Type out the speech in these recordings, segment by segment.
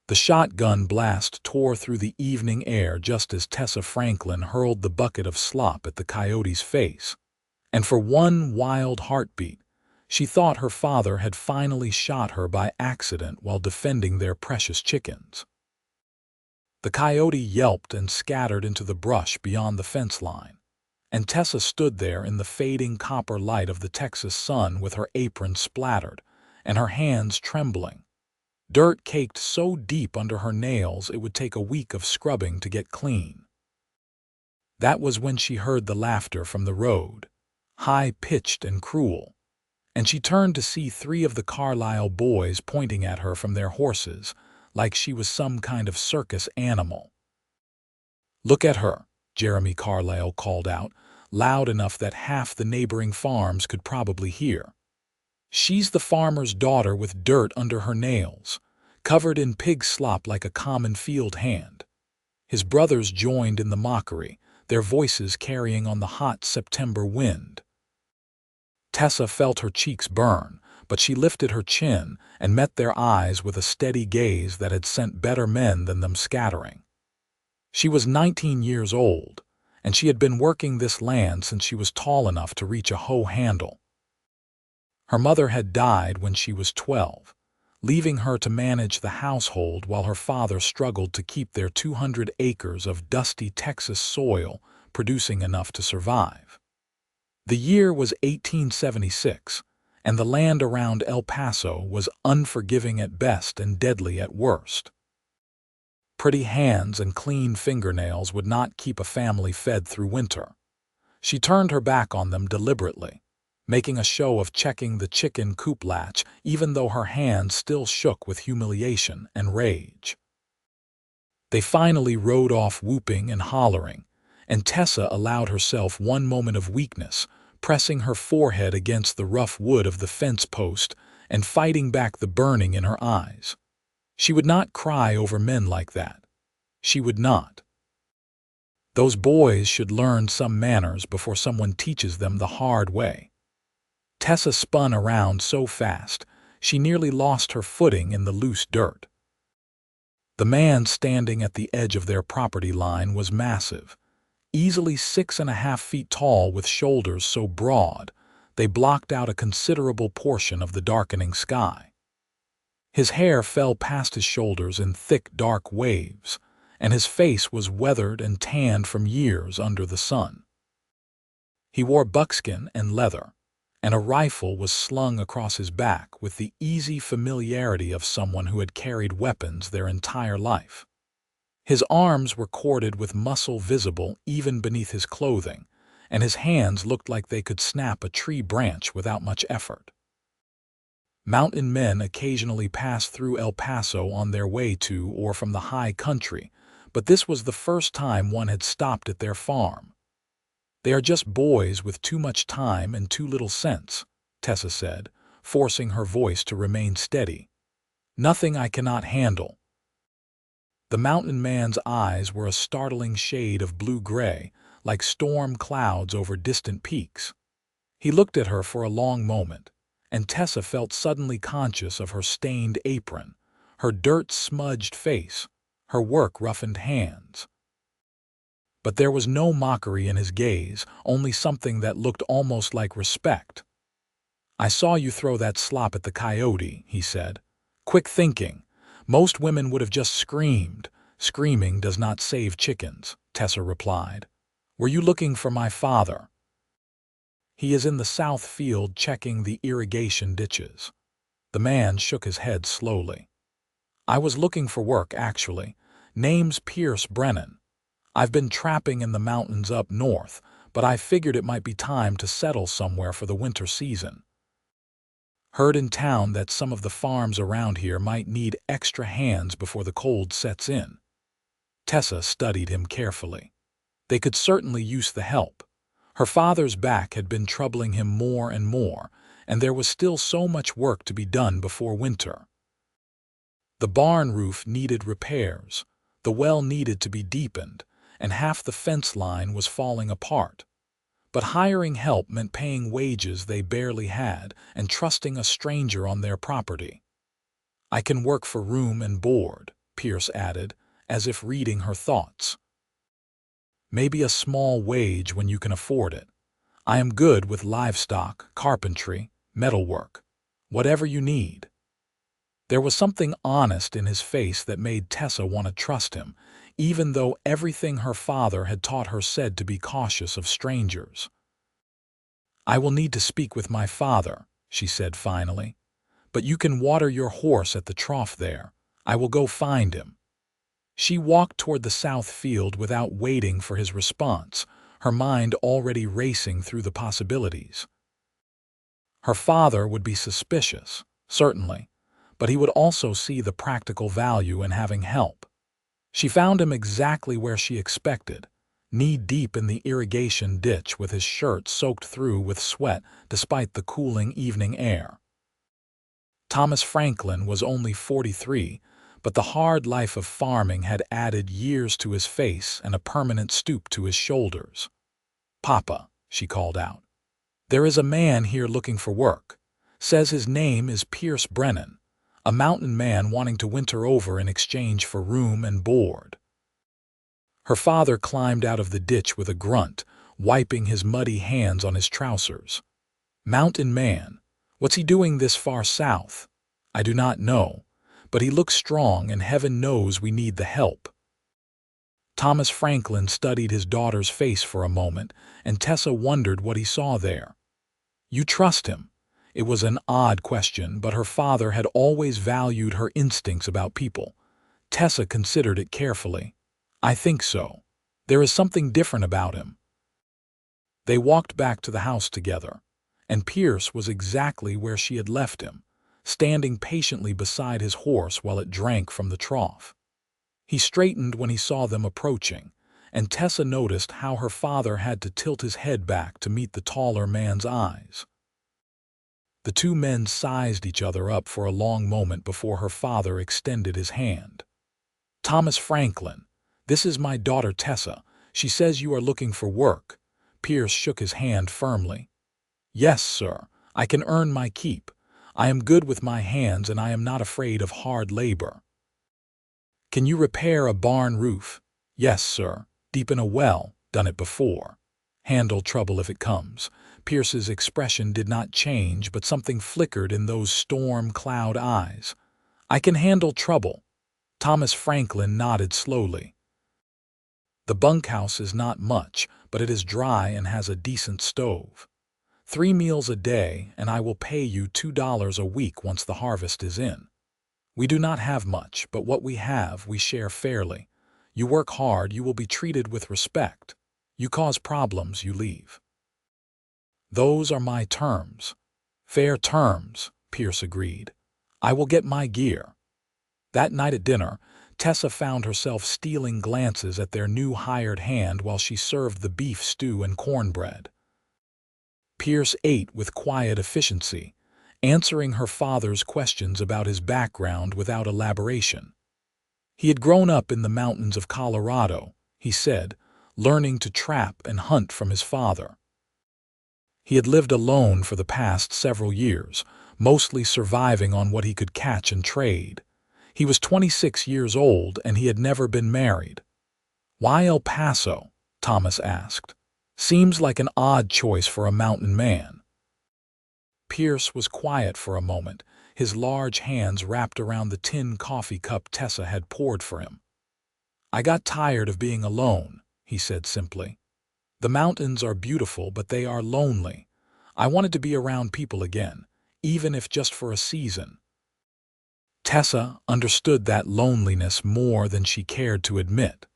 The shotgun blast tore through the evening air just as Tessa Franklin hurled the bucket of slop at the coyote's face. And for one wild heartbeat, she thought her father had finally shot her by accident while defending their precious chickens. The coyote yelped and scattered into the brush beyond the fence line, and Tessa stood there in the fading copper light of the Texas sun with her apron splattered and her hands trembling. Dirt caked so deep under her nails it would take a week of scrubbing to get clean. That was when she heard the laughter from the road, high-pitched and cruel, and she turned to see three of the Carlisle boys pointing at her from their horses, like she was some kind of circus animal. "Look at her," Jeremy Carlisle called out, loud enough that half the neighboring farms could probably hear. "She's the farmer's daughter with dirt under her nails, covered in pig slop like a common field hand." His brothers joined in the mockery, their voices carrying on the hot September wind. Tessa felt her cheeks burn, but she lifted her chin and met their eyes with a steady gaze that had sent better men than them scattering. She was 19 years old, and she had been working this land since she was tall enough to reach a hoe handle. Her mother had died when she was 12, leaving her to manage the household while her father struggled to keep their 200 acres of dusty Texas soil producing enough to survive. The year was 1876, and the land around El Paso was unforgiving at best and deadly at worst. Pretty hands and clean fingernails would not keep a family fed through winter. She turned her back on them deliberately, making a show of checking the chicken coop latch even though her hands still shook with humiliation and rage. They finally rode off whooping and hollering, and Tessa allowed herself one moment of weakness, pressing her forehead against the rough wood of the fence post and fighting back the burning in her eyes. She would not cry over men like that. She would not. Those boys should learn some manners before someone teaches them the hard way. Tessa spun around so fast, she nearly lost her footing in the loose dirt. The man standing at the edge of their property line was massive, easily 6.5 feet tall with shoulders so broad they blocked out a considerable portion of the darkening sky. His hair fell past his shoulders in thick, dark waves, and his face was weathered and tanned from years under the sun. He wore buckskin and leather, and a rifle was slung across his back with the easy familiarity of someone who had carried weapons their entire life. His arms were corded with muscle visible even beneath his clothing, and his hands looked like they could snap a tree branch without much effort. Mountain men occasionally passed through El Paso on their way to or from the high country, but this was the first time one had stopped at their farm. "They are just boys with too much time and too little sense," Tessa said, forcing her voice to remain steady. "Nothing I cannot handle." The mountain man's eyes were a startling shade of blue-gray, like storm clouds over distant peaks. He looked at her for a long moment, and Tessa felt suddenly conscious of her stained apron, her dirt-smudged face, her work-roughened hands. But there was no mockery in his gaze, only something that looked almost like respect. "I saw you throw that slop at the coyote," he said. "Quick thinking. Most women would have just screamed." "Screaming does not save chickens," Tessa replied. "Were you looking for my father?" "He is in the south field checking the irrigation ditches." The man shook his head slowly. "I was looking for work, actually. Name's Pierce Brennan. I've been trapping in the mountains up north, but I figured it might be time to settle somewhere for the winter season. Heard in town that some of the farms around here might need extra hands before the cold sets in." Tessa studied him carefully. They could certainly use the help. Her father's back had been troubling him more and more, and there was still so much work to be done before winter. The barn roof needed repairs, the well needed to be deepened, and half the fence line was falling apart. But hiring help meant paying wages they barely had and trusting a stranger on their property. "I can work for room and board," Pierce added, as if reading her thoughts. Maybe a small wage when you can afford it. I am good with livestock, carpentry, metalwork, whatever you need. There was something honest in his face that made Tessa want to trust him, even though everything her father had taught her said to be cautious of strangers. I will need to speak with my father, she said finally. But you can water your horse at the trough there. I will go find him. She walked toward the south field without waiting for his response, her mind already racing through the possibilities. Her father would be suspicious, certainly, but he would also see the practical value in having help. She found him exactly where she expected, knee-deep in the irrigation ditch with his shirt soaked through with sweat despite the cooling evening air. Thomas Franklin was only 43, but the hard life of farming had added years to his face and a permanent stoop to his shoulders. "Papa," she called out, "there is a man here looking for work. Says his name is Pierce Brennan, a mountain man wanting to winter over in exchange for room and board." Her father climbed out of the ditch with a grunt, wiping his muddy hands on his trousers. "Mountain man? What's he doing this far south? I do not know, but he looks strong and heaven knows we need the help." Thomas Franklin studied his daughter's face for a moment, and Tessa wondered what he saw there. "You trust him?" It was an odd question, but her father had always valued her instincts about people. Tessa considered it carefully. "I think so. There is something different about him." They walked back to the house together, and Pierce was exactly where she had left him, standing patiently beside his horse while it drank from the trough. He straightened when he saw them approaching, and Tessa noticed how her father had to tilt his head back to meet the taller man's eyes. The two men sized each other up for a long moment before her father extended his hand. "Thomas Franklin, this is my daughter Tessa. She says you are looking for work." Pierce shook his hand firmly. "Yes, sir. I can earn my keep. I am good with my hands and I am not afraid of hard labor." "Can you repair a barn roof?" "Yes, sir. Deepen a well. Done it before. Handle trouble if it comes." Pierce's expression did not change, but something flickered in those storm cloud eyes. "I can handle trouble." Thomas Franklin nodded slowly. "The bunkhouse is not much, but it is dry and has a decent stove. 3 meals a day, and I will pay you $2 a week once the harvest is in. We do not have much, but what we have we share fairly. You work hard, you will be treated with respect. You cause problems, you leave." "Those are my terms." "Fair terms," Pierce agreed. "I will get my gear." That night at dinner, Tessa found herself stealing glances at their new hired hand while she served the beef stew and cornbread. Pierce ate with quiet efficiency, answering her father's questions about his background without elaboration. He had grown up in the mountains of Colorado, he said, learning to trap and hunt from his father. He had lived alone for the past several years, mostly surviving on what he could catch and trade. He was 26 years old and he had never been married. "Why El Paso?" Thomas asked. "Seems like an odd choice for a mountain man." Pierce was quiet for a moment, his large hands wrapped around the tin coffee cup Tessa had poured for him. "I got tired of being alone," he said simply. "The mountains are beautiful, but they are lonely. I wanted to be around people again, even if just for a season." Tessa understood that loneliness more than she cared to admit.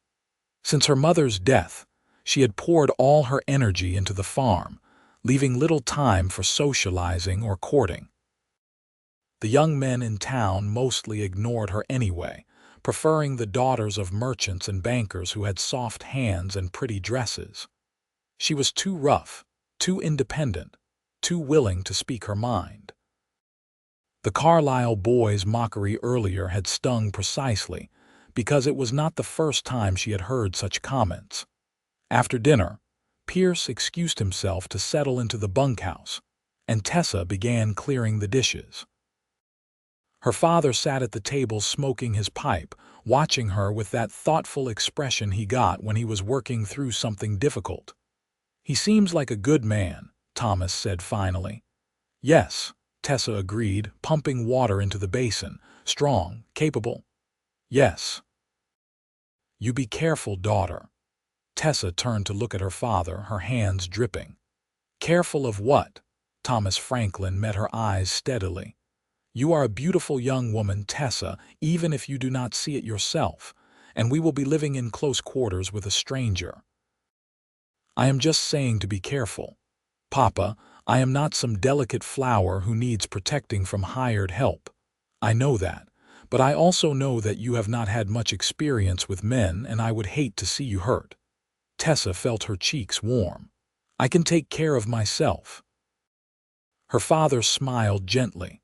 Since her mother's death, she had poured all her energy into the farm, leaving little time for socializing or courting. The young men in town mostly ignored her anyway, preferring the daughters of merchants and bankers who had soft hands and pretty dresses. She was too rough, too independent, too willing to speak her mind. The Carlisle boys' mockery earlier had stung precisely, because it was not the first time she had heard such comments. After dinner, Pierce excused himself to settle into the bunkhouse, and Tessa began clearing the dishes. Her father sat at the table smoking his pipe, watching her with that thoughtful expression he got when he was working through something difficult. "He seems like a good man," Thomas said finally. "Yes," Tessa agreed, pumping water into the basin. "Strong, capable." "Yes." "You be careful, daughter." Tessa turned to look at her father, her hands dripping. "Careful of what?" Thomas Franklin met her eyes steadily. "You are a beautiful young woman, Tessa, even if you do not see it yourself, and we will be living in close quarters with a stranger." "I am just saying to be careful. Papa, I am not some delicate flower who needs protecting from hired help. I know that, but I also know that you have not had much experience with men, and I would hate to see you hurt." Tessa felt her cheeks warm. "I can take care of myself." Her father smiled gently.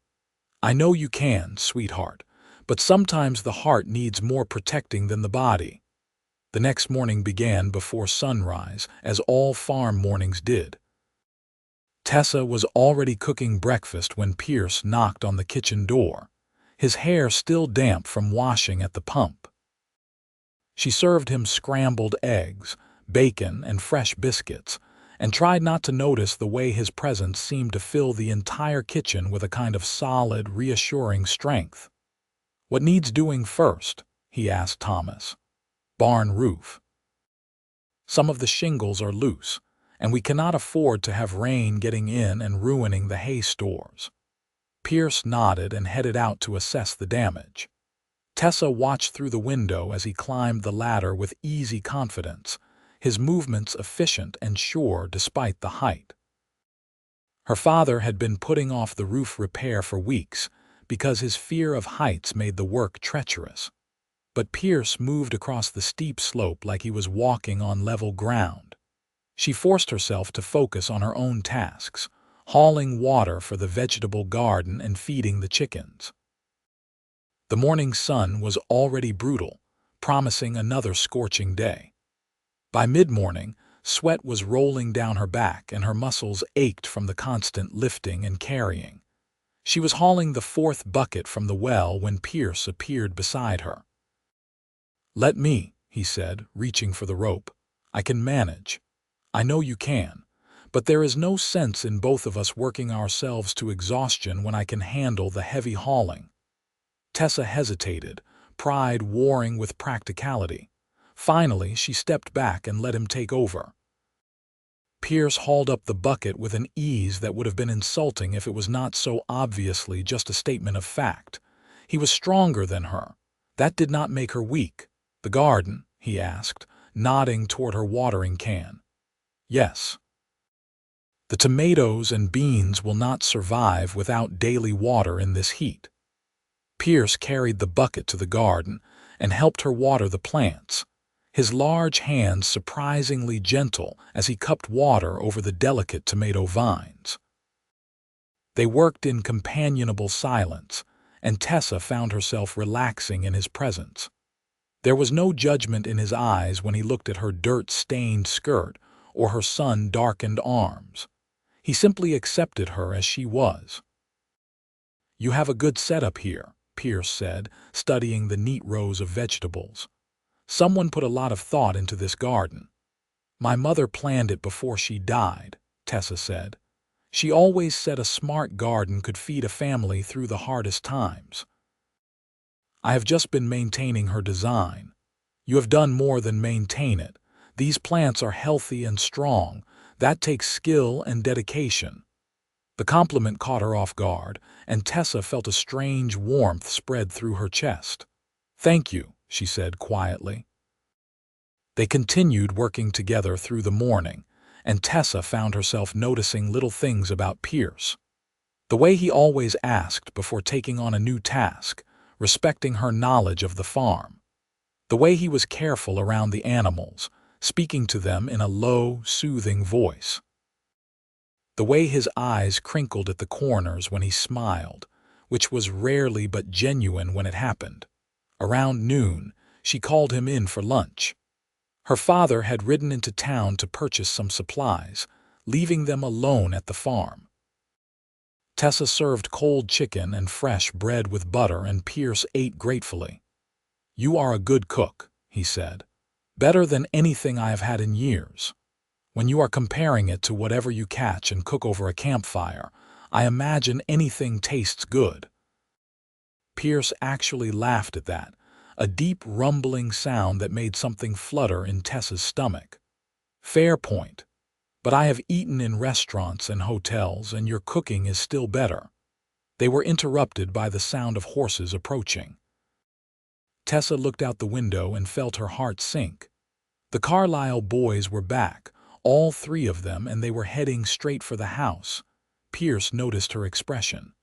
"I know you can, sweetheart, but sometimes the heart needs more protecting than the body." The next morning began before sunrise, as all farm mornings did. Tessa was already cooking breakfast when Pierce knocked on the kitchen door, his hair still damp from washing at the pump. She served him scrambled eggs, bacon, and fresh biscuits, and tried not to notice the way his presence seemed to fill the entire kitchen with a kind of solid, reassuring strength. "What needs doing first?" he asked Thomas. "Barn roof. Some of the shingles are loose, and we cannot afford to have rain getting in and ruining the hay stores." Pierce nodded and headed out to assess the damage. Tessa watched through the window as he climbed the ladder with easy confidence, his movements efficient and sure despite the height. Her father had been putting off the roof repair for weeks because his fear of heights made the work treacherous. But Pierce moved across the steep slope like he was walking on level ground. She forced herself to focus on her own tasks, hauling water for the vegetable garden and feeding the chickens. The morning sun was already brutal, promising another scorching day. By mid-morning, sweat was rolling down her back and her muscles ached from the constant lifting and carrying. She was hauling the fourth bucket from the well when Pierce appeared beside her. "Let me," he said, reaching for the rope. "I can manage." "I know you can, but there is no sense in both of us working ourselves to exhaustion when I can handle the heavy hauling." Tessa hesitated, pride warring with practicality. Finally, she stepped back and let him take over. Pierce hauled up the bucket with an ease that would have been insulting if it was not so obviously just a statement of fact. He was stronger than her. That did not make her weak. "The garden?" he asked, nodding toward her watering can. "Yes. The tomatoes and beans will not survive without daily water in this heat." Pierce carried the bucket to the garden and helped her water the plants, his large hands surprisingly gentle as he cupped water over the delicate tomato vines. They worked in companionable silence, and Tessa found herself relaxing in his presence. There was no judgment in his eyes when he looked at her dirt-stained skirt or her sun-darkened arms. He simply accepted her as she was. "You have a good setup here," Pierce said, studying the neat rows of vegetables. "Someone put a lot of thought into this garden." "My mother planned it before she died," Tessa said. "She always said a smart garden could feed a family through the hardest times." "I have just been maintaining her design." "You have done more than maintain it. These plants are healthy and strong. That takes skill and dedication." The compliment caught her off guard, and Tessa felt a strange warmth spread through her chest. "Thank you," she said quietly. They continued working together through the morning, and Tessa found herself noticing little things about Pierce. The way he always asked before taking on a new task, respecting her knowledge of the farm. The way he was careful around the animals, speaking to them in a low, soothing voice. The way his eyes crinkled at the corners when he smiled, which was rarely but genuine when it happened. Around noon, she called him in for lunch. Her father had ridden into town to purchase some supplies, leaving them alone at the farm. Tessa served cold chicken and fresh bread with butter, and Pierce ate gratefully. "You are a good cook," he said. "Better than anything I have had in years. When you are comparing it to whatever you catch and cook over a campfire, I imagine anything tastes good." Pierce actually laughed at that, a deep rumbling sound that made something flutter in Tessa's stomach. "Fair point. But I have eaten in restaurants and hotels, and your cooking is still better." They were interrupted by the sound of horses approaching. Tessa looked out the window and felt her heart sink. The Carlyle boys were back, all three of them, and they were heading straight for the house. Pierce noticed her expression.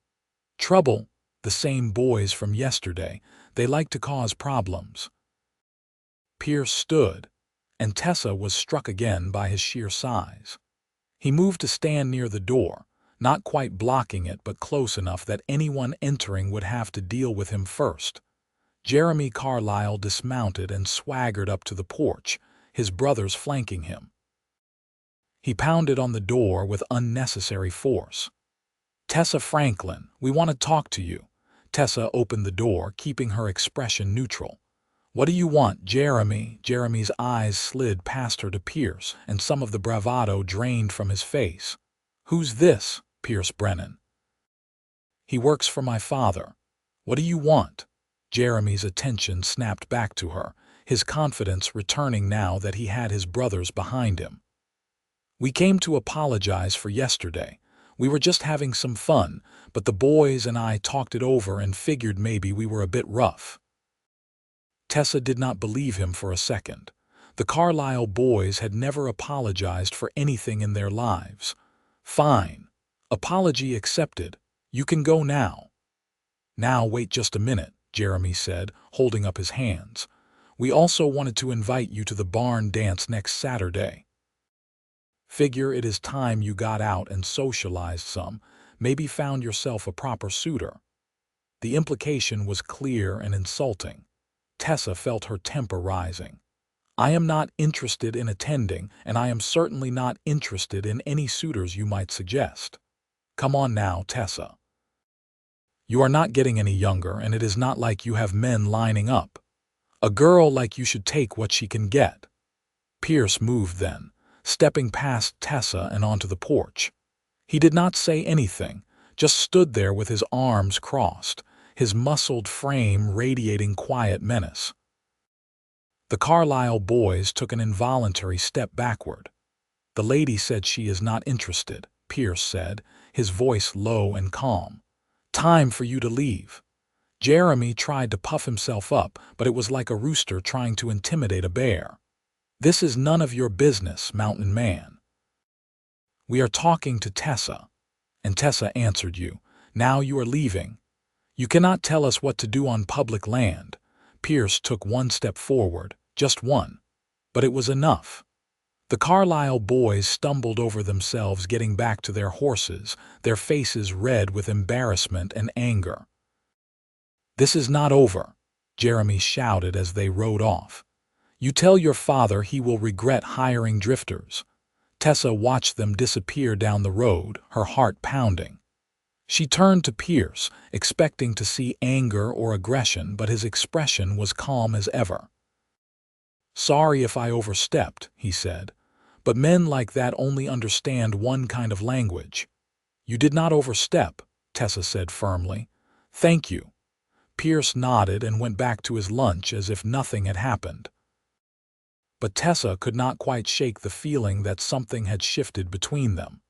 "Trouble, the same boys from yesterday. They like to cause problems." Pierce stood, and Tessa was struck again by his sheer size. He moved to stand near the door, not quite blocking it but close enough that anyone entering would have to deal with him first. Jeremy Carlyle dismounted and swaggered up to the porch, his brothers flanking him. He pounded on the door with unnecessary force. "Tessa Franklin, we want to talk to you." Tessa opened the door, keeping her expression neutral. "What do you want, Jeremy?" Jeremy's eyes slid past her to Pierce, and some of the bravado drained from his face. "Who's this?" "Pierce Brennan. He works for my father." "What do you want?" Jeremy's attention snapped back to her, his confidence returning now that he had his brothers behind him. "We came to apologize for yesterday. We were just having some fun, but the boys and I talked it over and figured maybe we were a bit rough." Tessa did not believe him for a second. The Carlyle boys had never apologized for anything in their lives. "Fine. Apology accepted. You can go now." "Now wait just a minute," Jeremy said, holding up his hands. "We also wanted to invite you to the barn dance next Saturday. Figure it is time you got out and socialized some, maybe found yourself a proper suitor." The implication was clear and insulting. Tessa felt her temper rising. "I am not interested in attending, and I am certainly not interested in any suitors you might suggest." "Come on now, Tessa. You are not getting any younger, and it is not like you have men lining up. A girl like you should take what she can get." Pierce moved then, stepping past Tessa and onto the porch. He did not say anything, just stood there with his arms crossed, his muscled frame radiating quiet menace. The Carlyle boys took an involuntary step backward. "The lady said she is not interested," Pierce said, his voice low and calm. "Time for you to leave." Jeremy tried to puff himself up, but it was like a rooster trying to intimidate a bear. "This is none of your business, mountain man. We are talking to Tessa." "And Tessa answered you. Now you are leaving. You cannot tell us what to do on public land." Pierce took one step forward, just one. But it was enough. The Carlyle boys stumbled over themselves getting back to their horses, their faces red with embarrassment and anger. "This is not over," Jeremy shouted as they rode off. "You tell your father he will regret hiring drifters." Tessa watched them disappear down the road, her heart pounding. She turned to Pierce, expecting to see anger or aggression, but his expression was calm as ever. "Sorry if I overstepped," he said, "but men like that only understand one kind of language." "You did not overstep," Tessa said firmly. "Thank you." Pierce nodded and went back to his lunch as if nothing had happened. But Tessa could not quite shake the feeling that something had shifted between them.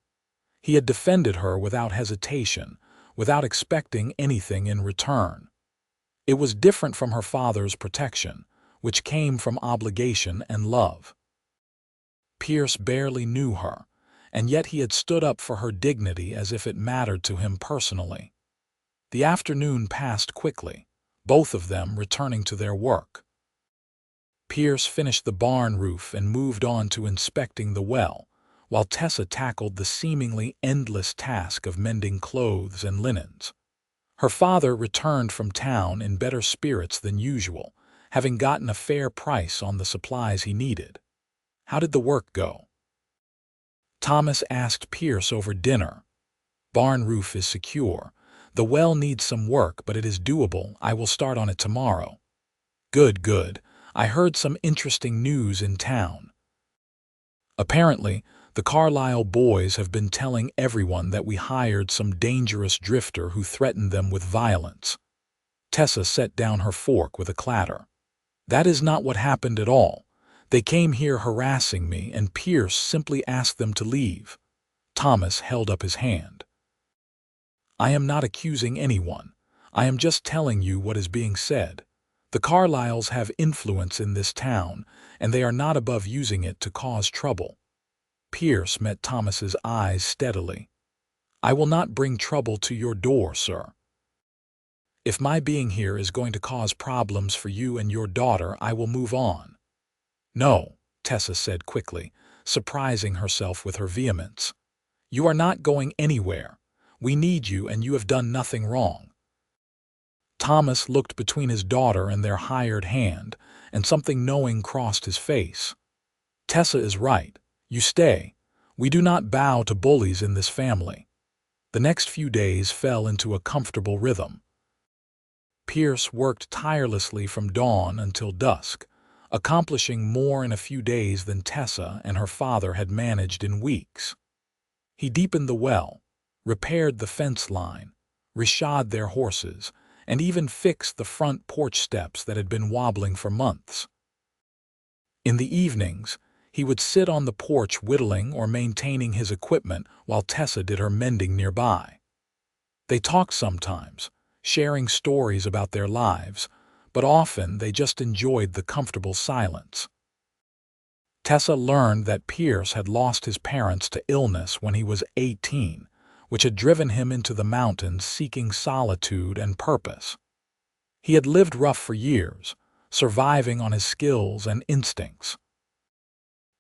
He had defended her without hesitation, without expecting anything in return. It was different from her father's protection, which came from obligation and love. Pierce barely knew her, and yet he had stood up for her dignity as if it mattered to him personally. The afternoon passed quickly, both of them returning to their work. Pierce finished the barn roof and moved on to inspecting the well, while Tessa tackled the seemingly endless task of mending clothes and linens. Her father returned from town in better spirits than usual, having gotten a fair price on the supplies he needed. "How did the work go?" Thomas asked Pierce over dinner. "Barn roof is secure. The well needs some work, but it is doable. I will start on it tomorrow." Good, good. I heard some interesting news in town. Apparently, the Carlisle boys have been telling everyone that we hired some dangerous drifter who threatened them with violence. Tessa set down her fork with a clatter. That is not what happened at all. They came here harassing me, and Pierce simply asked them to leave. Thomas held up his hand. I am not accusing anyone. I am just telling you what is being said. The Carlyles have influence in this town, and they are not above using it to cause trouble. Pierce met Thomas's eyes steadily. I will not bring trouble to your door, sir. If my being here is going to cause problems for you and your daughter, I will move on. No, Tessa said quickly, surprising herself with her vehemence. You are not going anywhere. We need you, and you have done nothing wrong. Thomas looked between his daughter and their hired hand, and something knowing crossed his face. Tessa is right. You stay. We do not bow to bullies in this family. The next few days fell into a comfortable rhythm. Pierce worked tirelessly from dawn until dusk, accomplishing more in a few days than Tessa and her father had managed in weeks. He deepened the well, repaired the fence line, reshod their horses, and even fixed the front porch steps that had been wobbling for months. In the evenings, he would sit on the porch whittling or maintaining his equipment while Tessa did her mending nearby. They talked sometimes, sharing stories about their lives, but often they just enjoyed the comfortable silence. Tessa learned that Pierce had lost his parents to illness when he was 18, which had driven him into the mountains seeking solitude and purpose. He had lived rough for years, surviving on his skills and instincts.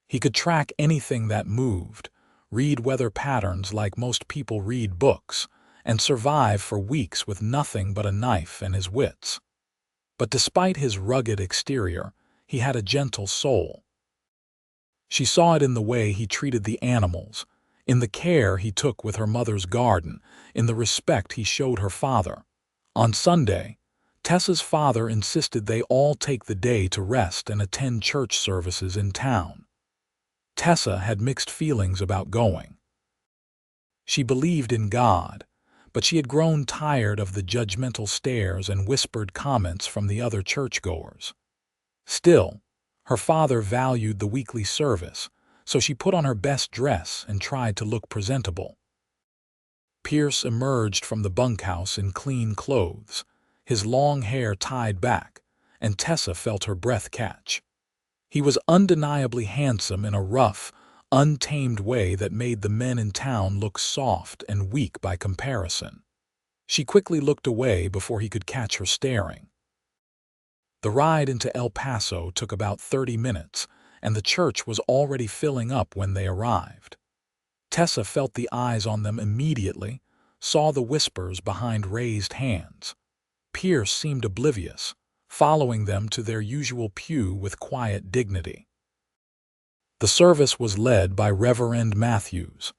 He could track anything that moved, read weather patterns like most people read books, and survive for weeks with nothing but a knife and his wits. But despite his rugged exterior, he had a gentle soul. She saw it in the way he treated the animals, in the care he took with her mother's garden, in the respect he showed her father. On Sunday, Tessa's father insisted they all take the day to rest and attend church services in town. Tessa had mixed feelings about going. She believed in God, but she had grown tired of the judgmental stares and whispered comments from the other churchgoers. Still, her father valued the weekly service, so she put on her best dress and tried to look presentable. Pierce emerged from the bunkhouse in clean clothes, his long hair tied back, and Tessa felt her breath catch. He was undeniably handsome in a rough, untamed way that made the men in town look soft and weak by comparison. She quickly looked away before he could catch her staring. The ride into El Paso took about 30 minutes, and the church was already filling up when they arrived. Tessa felt the eyes on them immediately, saw the whispers behind raised hands. Pierce seemed oblivious, following them to their usual pew with quiet dignity. The service was led by Reverend Matthews,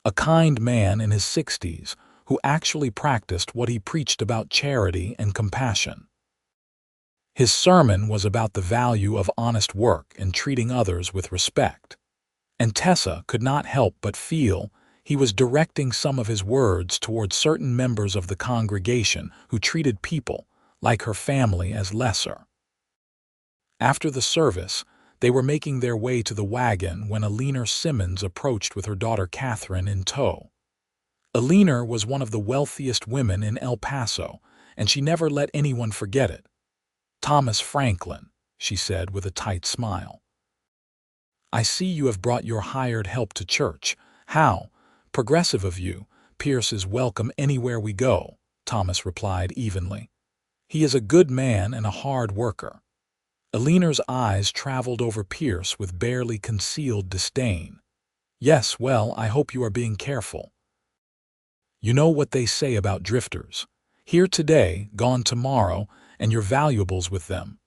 a kind man in his 60s who actually practiced what he preached about: charity and compassion. His sermon was about the value of honest work and treating others with respect. And Tessa could not help but feel he was directing some of his words towards certain members of the congregation who treated people, like her family, as lesser. After the service, they were making their way to the wagon when Eleanor Simmons approached with her daughter Catherine in tow. Eleanor was one of the wealthiest women in El Paso, and she never let anyone forget it. Thomas Franklin, she said with a tight smile. I see you have brought your hired help to church. How progressive of you. Pierce is welcome anywhere we go, Thomas replied evenly. He is a good man and a hard worker. Eleanor's eyes traveled over Pierce with barely concealed disdain. Yes, well, I hope you are being careful. You know what they say about drifters. Here today, gone tomorrow, and your valuables with them.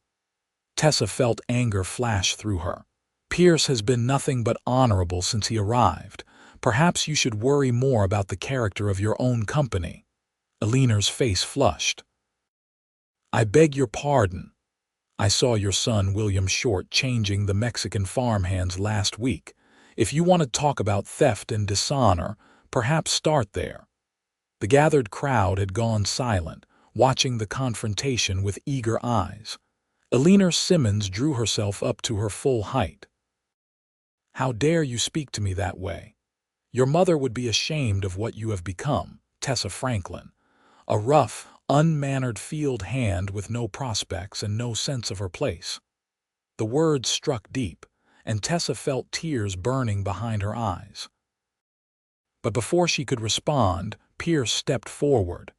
Tessa felt anger flash through her. Pierce has been nothing but honorable since he arrived. Perhaps you should worry more about the character of your own company. Eleanor's face flushed. I beg your pardon. I saw your son, William Short, changing the Mexican farmhands last week. If you want to talk about theft and dishonor, perhaps start there." The gathered crowd had gone silent, watching the confrontation with eager eyes. Eleanor Simmons drew herself up to her full height. "How dare you speak to me that way? Your mother would be ashamed of what you have become." Tessa Franklin, a rough, unmannered field hand with no prospects and no sense of her place. The words struck deep, and Tessa felt tears burning behind her eyes. But before she could respond, Pierce stepped forward.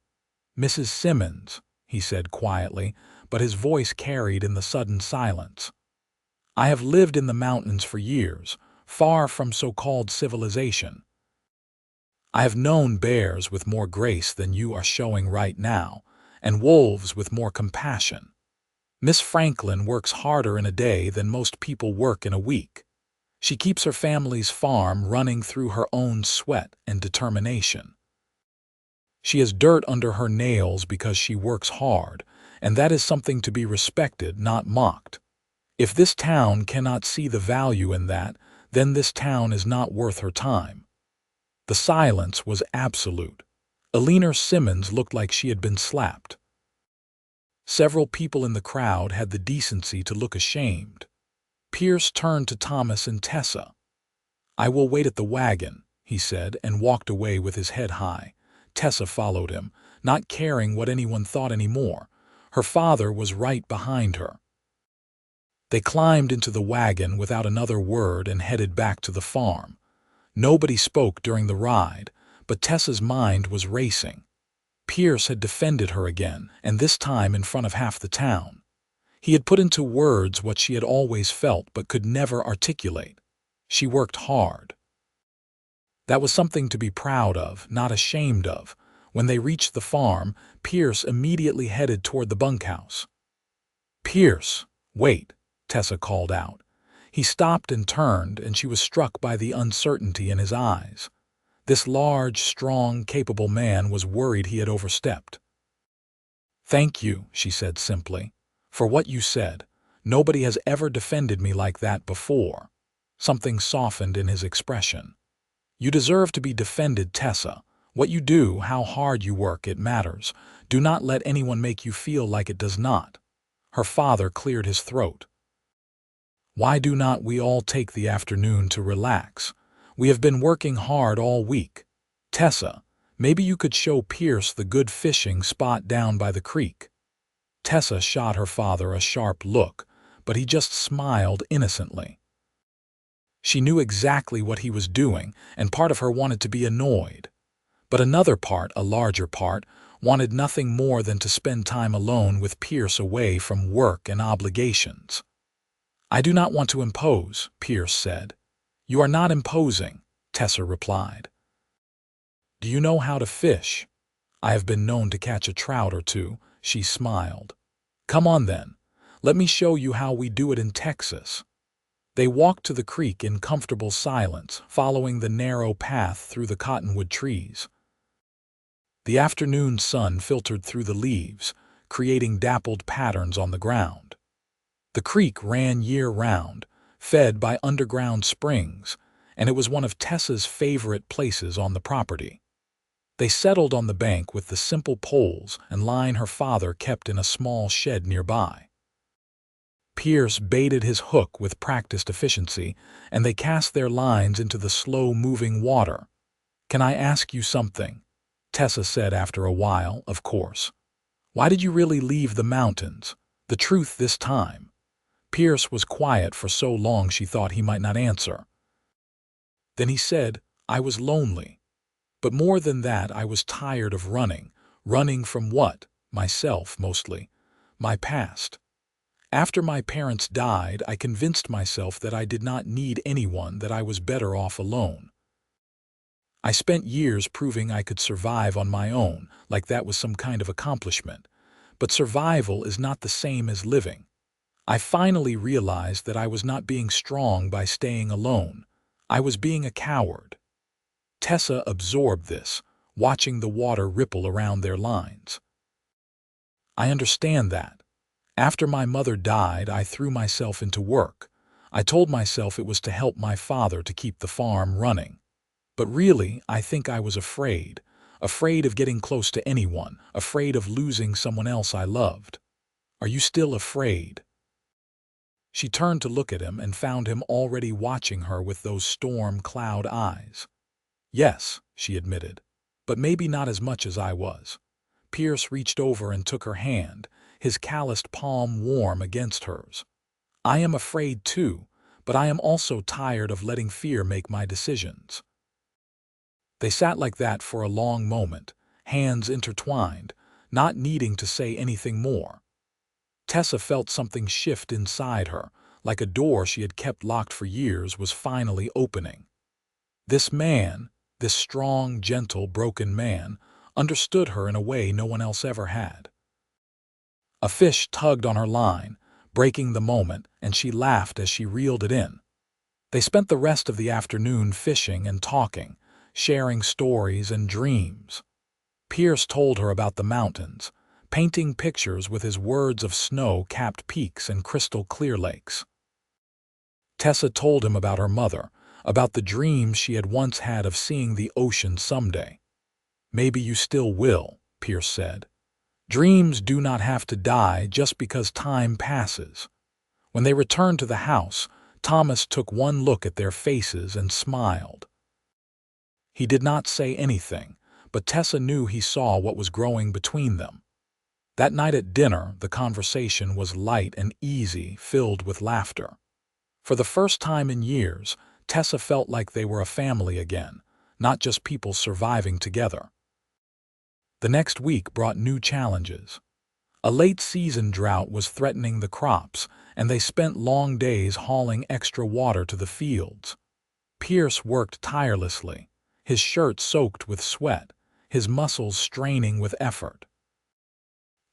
"Mrs. Simmons," he said quietly, but his voice carried in the sudden silence. "I have lived in the mountains for years, far from so-called civilization. I have known bears with more grace than you are showing right now, and wolves with more compassion. Miss Franklin works harder in a day than most people work in a week. She keeps her family's farm running through her own sweat and determination. She has dirt under her nails because she works hard, and that is something to be respected, not mocked. If this town cannot see the value in that, then this town is not worth her time." The silence was absolute. Eleanor Simmons looked like she had been slapped. Several people in the crowd had the decency to look ashamed. Pierce turned to Thomas and Tessa. "I will wait at the wagon," he said, and walked away with his head high. Tessa followed him, not caring what anyone thought anymore. Her father was right behind her. They climbed into the wagon without another word and headed back to the farm. Nobody spoke during the ride, but Tessa's mind was racing. Pierce had defended her again, and this time in front of half the town. He had put into words what she had always felt but could never articulate. She worked hard. That was something to be proud of, not ashamed of. When they reached the farm, Pierce immediately headed toward the bunkhouse. "Pierce, wait," Tessa called out. He stopped and turned, and she was struck by the uncertainty in his eyes. This large, strong, capable man was worried he had overstepped. "Thank you," she said simply, "for what you said. Nobody has ever defended me like that before." Something softened in his expression. "You deserve to be defended, Tessa. What you do, how hard you work, it matters. Do not let anyone make you feel like it does not." Her father cleared his throat. "Why do not we all take the afternoon to relax? We have been working hard all week. Tessa, maybe you could show Pierce the good fishing spot down by the creek." Tessa shot her father a sharp look, but he just smiled innocently. She knew exactly what he was doing, and part of her wanted to be annoyed. But another part, a larger part, wanted nothing more than to spend time alone with Pierce away from work and obligations. "I do not want to impose," Pierce said. "You are not imposing," Tessa replied. "Do you know how to fish?" "I have been known to catch a trout or two," she smiled. "Come on then. Let me show you how we do it in Texas." They walked to the creek in comfortable silence, following the narrow path through the cottonwood trees. The afternoon sun filtered through the leaves, creating dappled patterns on the ground. The creek ran year-round, fed by underground springs, and it was one of Tessa's favorite places on the property. They settled on the bank with the simple poles and line her father kept in a small shed nearby. Pierce baited his hook with practiced efficiency, and they cast their lines into the slow-moving water. "Can I ask you something?" Tessa said after a while, "Of course. Why did you really leave the mountains? The truth this time." Pierce was quiet for so long she thought he might not answer. Then he said, "I was lonely. But more than that, I was tired of running. Running from what? Myself, mostly. My past. After my parents died, I convinced myself that I did not need anyone, that I was better off alone. I spent years proving I could survive on my own, like that was some kind of accomplishment. But survival is not the same as living. I finally realized that I was not being strong by staying alone. I was being a coward." Tessa absorbed this, watching the water ripple around their lines. "I understand that. After my mother died, I threw myself into work. I told myself it was to help my father to keep the farm running. But really, I think I was afraid. Afraid of getting close to anyone, afraid of losing someone else I loved. Are you still afraid? She turned to look at him and found him already watching her with those storm cloud eyes. Yes, she admitted, but maybe not as much as I was. Pierce reached over and took her hand, his calloused palm warm against hers. I am afraid too, but I am also tired of letting fear make my decisions. They sat like that for a long moment, hands intertwined, not needing to say anything more. Tessa felt something shift inside her, like a door she had kept locked for years was finally opening. This man, this strong, gentle, broken man, understood her in a way no one else ever had. A fish tugged on her line, breaking the moment, and she laughed as she reeled it in. They spent the rest of the afternoon fishing and talking, sharing stories and dreams. Pierce told her about the mountains, painting pictures with his words of snow-capped peaks and crystal-clear lakes. Tessa told him about her mother, about the dreams she had once had of seeing the ocean someday. Maybe you still will, Pierce said. Dreams do not have to die just because time passes. When they returned to the house, Thomas took one look at their faces and smiled. He did not say anything, but Tessa knew he saw what was growing between them. That night at dinner, the conversation was light and easy, filled with laughter. For the first time in years, Tessa felt like they were a family again, not just people surviving together. The next week brought new challenges. A late-season drought was threatening the crops, and they spent long days hauling extra water to the fields. Pierce worked tirelessly, his shirt soaked with sweat, his muscles straining with effort.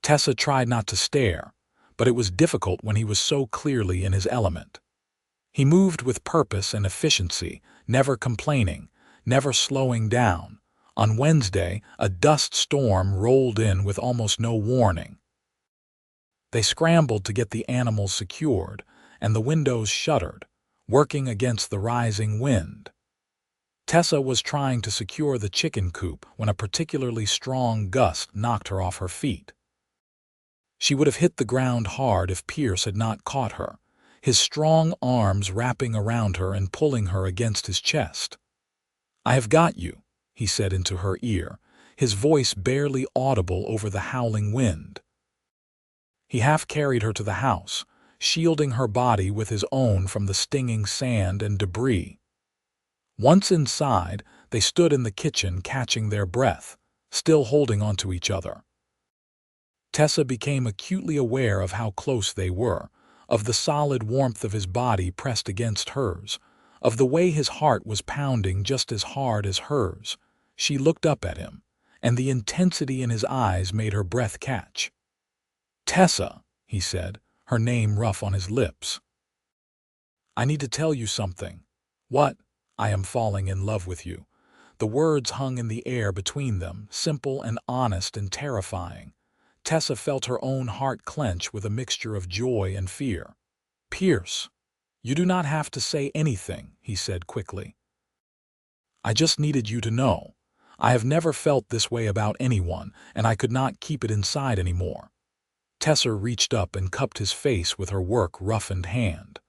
Tessa tried not to stare, but it was difficult when he was so clearly in his element. He moved with purpose and efficiency, never complaining, never slowing down. On Wednesday, a dust storm rolled in with almost no warning. They scrambled to get the animals secured, and the windows shuttered, working against the rising wind. Tessa was trying to secure the chicken coop when a particularly strong gust knocked her off her feet. She would have hit the ground hard if Pierce had not caught her, his strong arms wrapping around her and pulling her against his chest. "I have got you," he said into her ear, his voice barely audible over the howling wind. He half-carried her to the house, shielding her body with his own from the stinging sand and debris. Once inside, they stood in the kitchen catching their breath, still holding onto each other. Tessa became acutely aware of how close they were, of the solid warmth of his body pressed against hers, of the way his heart was pounding just as hard as hers. She looked up at him, and the intensity in his eyes made her breath catch. "Tessa," he said, her name rough on his lips. "I need to tell you something." "What?" "I am falling in love with you." The words hung in the air between them, simple and honest and terrifying. Tessa felt her own heart clench with a mixture of joy and fear. "Pierce, you do not have to say anything," he said quickly. "I just needed you to know. I have never felt this way about anyone, and I could not keep it inside anymore." Tessa reached up and cupped his face with her work-roughened hand.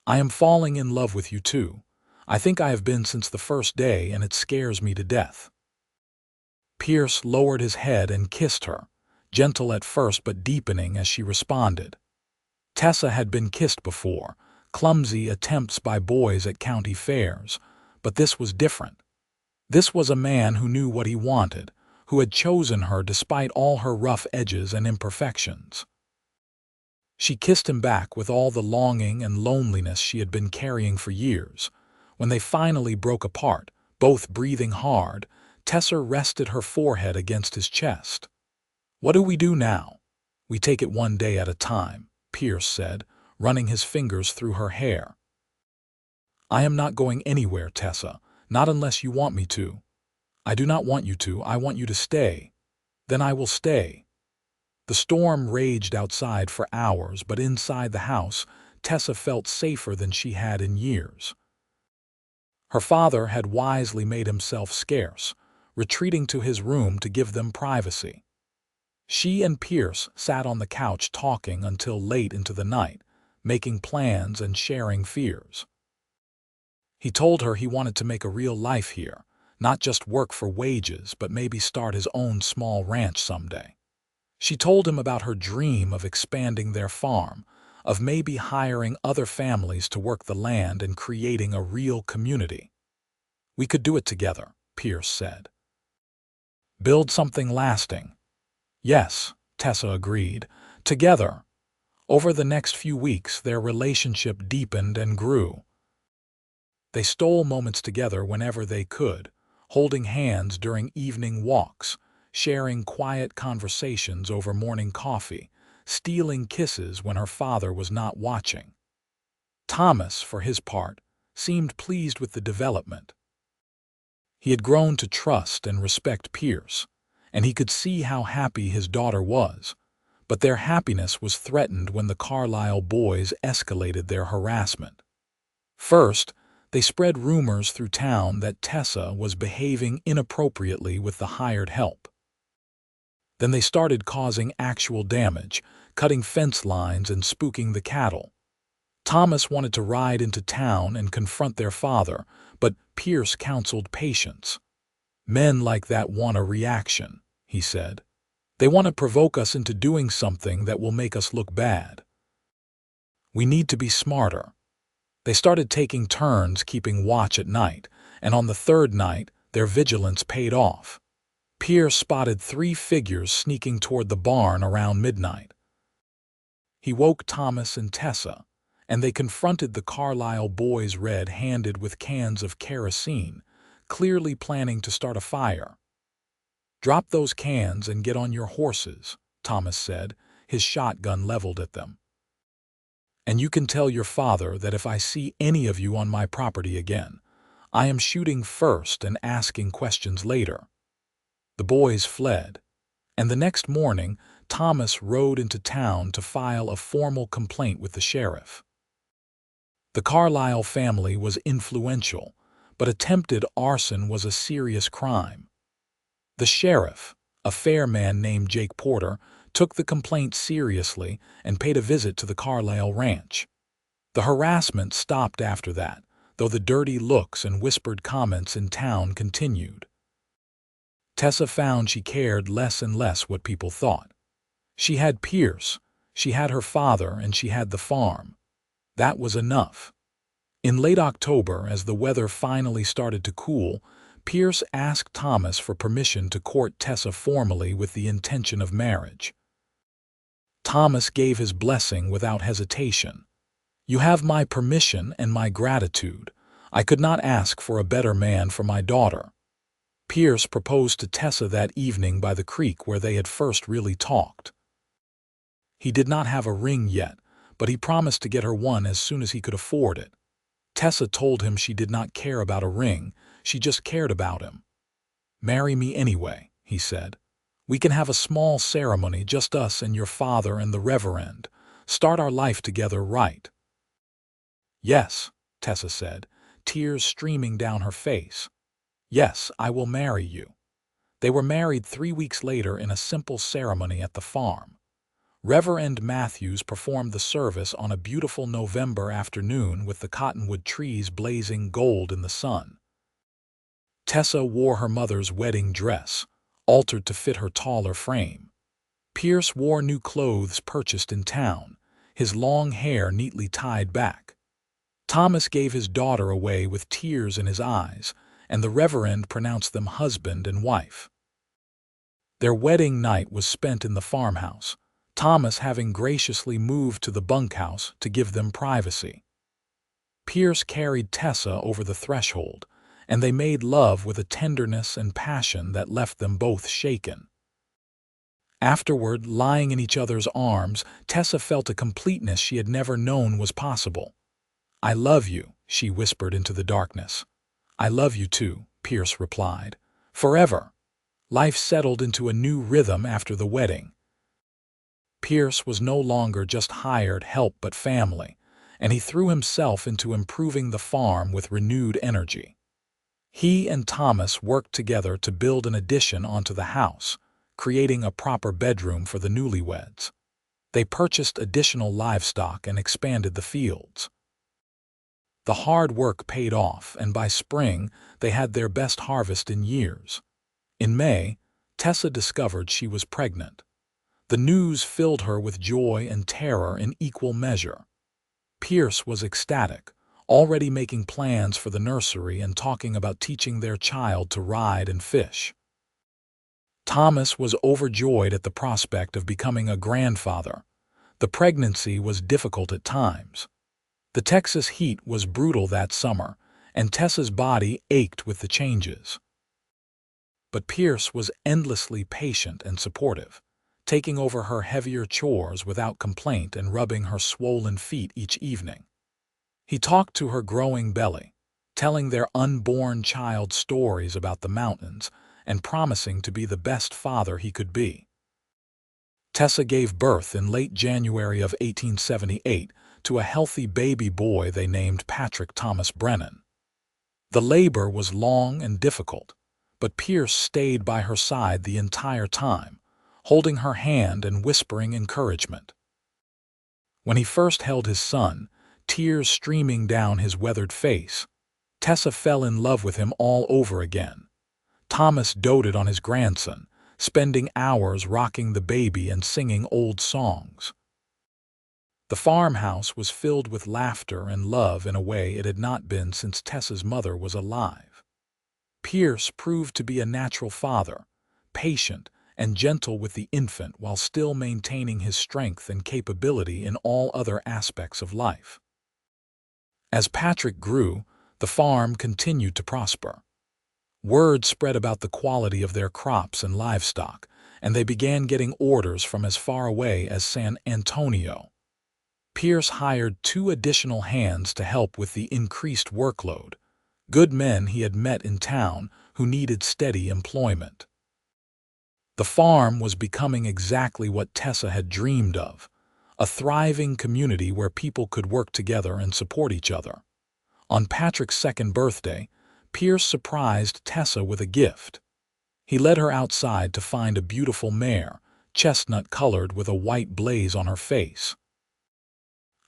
"I am falling in love with you too. I think I have been since the first day, and it scares me to death." Pierce lowered his head and kissed her, gentle at first but deepening as she responded. Tessa had been kissed before, clumsy attempts by boys at county fairs, but this was different. This was a man who knew what he wanted, who had chosen her despite all her rough edges and imperfections. She kissed him back with all the longing and loneliness she had been carrying for years. When they finally broke apart, both breathing hard, Tessa rested her forehead against his chest. "What do we do now?" "We take it one day at a time," Pierce said, running his fingers through her hair. "I am not going anywhere, Tessa, not unless you want me to." "I do not want you to, I want you to stay." "Then I will stay." The storm raged outside for hours, but inside the house, Tessa felt safer than she had in years. Her father had wisely made himself scarce, retreating to his room to give them privacy. She and Pierce sat on the couch talking until late into the night, making plans and sharing fears. He told her he wanted to make a real life here, not just work for wages, but maybe start his own small ranch someday. She told him about her dream of expanding their farm, of maybe hiring other families to work the land and creating a real community. "We could do it together," Pierce said. "Build something lasting." "Yes," Tessa agreed. Together. Over the next few weeks, their relationship deepened and grew. They stole moments together whenever they could, holding hands during evening walks, sharing quiet conversations over morning coffee, stealing kisses when her father was not watching. Thomas, for his part, seemed pleased with the development. He had grown to trust and respect Pierce, and he could see how happy his daughter was, but their happiness was threatened when the Carlisle boys escalated their harassment. First, they spread rumors through town that Tessa was behaving inappropriately with the hired help. Then they started causing actual damage, cutting fence lines and spooking the cattle. Thomas wanted to ride into town and confront their father, but Pierce counseled patience. "Men like that want a reaction," he said. "They want to provoke us into doing something that will make us look bad. We need to be smarter." They started taking turns keeping watch at night, and on the third night, their vigilance paid off. Pierce spotted 3 figures sneaking toward the barn around midnight. He woke Thomas and Tessa, and they confronted the Carlisle boys red-handed with cans of kerosene, clearly planning to start a fire. "Drop those cans and get on your horses," Thomas said, his shotgun leveled at them. "And you can tell your father that if I see any of you on my property again, I am shooting first and asking questions later." The boys fled, and the next morning Thomas rode into town to file a formal complaint with the sheriff. The Carlisle family was influential, but attempted arson was a serious crime. The sheriff, a fair man named Jake Porter, took the complaint seriously and paid a visit to the Carlisle ranch. The harassment stopped after that, though the dirty looks and whispered comments in town continued. Tessa found she cared less and less what people thought. She had Pierce, she had her father, and she had the farm. That was enough. In late October, as the weather finally started to cool, Pierce asked Thomas for permission to court Tessa formally with the intention of marriage. Thomas gave his blessing without hesitation. "You have my permission and my gratitude. I could not ask for a better man for my daughter." Pierce proposed to Tessa that evening by the creek where they had first really talked. He did not have a ring yet, but he promised to get her one as soon as he could afford it. Tessa told him she did not care about a ring, she just cared about him. "Marry me anyway," he said. "We can have a small ceremony, just us and your father and the Reverend. Start our life together right." "Yes," Tessa said, tears streaming down her face. "Yes, I will marry you." They were married 3 weeks later in a simple ceremony at the farm. Reverend Matthews performed the service on a beautiful November afternoon with the cottonwood trees blazing gold in the sun. Tessa wore her mother's wedding dress, altered to fit her taller frame. Pierce wore new clothes purchased in town, his long hair neatly tied back. Thomas gave his daughter away with tears in his eyes, and the Reverend pronounced them husband and wife. Their wedding night was spent in the farmhouse, Thomas having graciously moved to the bunkhouse to give them privacy. Pierce carried Tessa over the threshold, and they made love with a tenderness and passion that left them both shaken. Afterward, lying in each other's arms, Tessa felt a completeness she had never known was possible. "I love you," she whispered into the darkness. "I love you too," Pierce replied. "Forever." Life settled into a new rhythm after the wedding. Pierce was no longer just hired help but family, and he threw himself into improving the farm with renewed energy. He and Thomas worked together to build an addition onto the house, creating a proper bedroom for the newlyweds. They purchased additional livestock and expanded the fields. The hard work paid off, and by spring, they had their best harvest in years. In May, Tessa discovered she was pregnant. The news filled her with joy and terror in equal measure. Pierce was ecstatic, already making plans for the nursery and talking about teaching their child to ride and fish. Thomas was overjoyed at the prospect of becoming a grandfather. The pregnancy was difficult at times. The Texas heat was brutal that summer, and Tessa's body ached with the changes. But Pierce was endlessly patient and supportive, taking over her heavier chores without complaint and rubbing her swollen feet each evening. He talked to her growing belly, telling their unborn child stories about the mountains and promising to be the best father he could be. Tessa gave birth in late January of 1878 to a healthy baby boy they named Patrick Thomas Brennan. The labor was long and difficult, but Pierce stayed by her side the entire time, holding her hand and whispering encouragement. When he first held his son, tears streaming down his weathered face, Tessa fell in love with him all over again. Thomas doted on his grandson, spending hours rocking the baby and singing old songs. The farmhouse was filled with laughter and love in a way it had not been since Tessa's mother was alive. Pierce proved to be a natural father, patient and gentle with the infant while still maintaining his strength and capability in all other aspects of life. As Patrick grew, the farm continued to prosper. Word spread about the quality of their crops and livestock, and they began getting orders from as far away as San Antonio. Pierce hired 2 additional hands to help with the increased workload, good men he had met in town who needed steady employment. The farm was becoming exactly what Tessa had dreamed of, a thriving community where people could work together and support each other. On Patrick's 2nd birthday, Pierce surprised Tessa with a gift. He led her outside to find a beautiful mare, chestnut-colored with a white blaze on her face.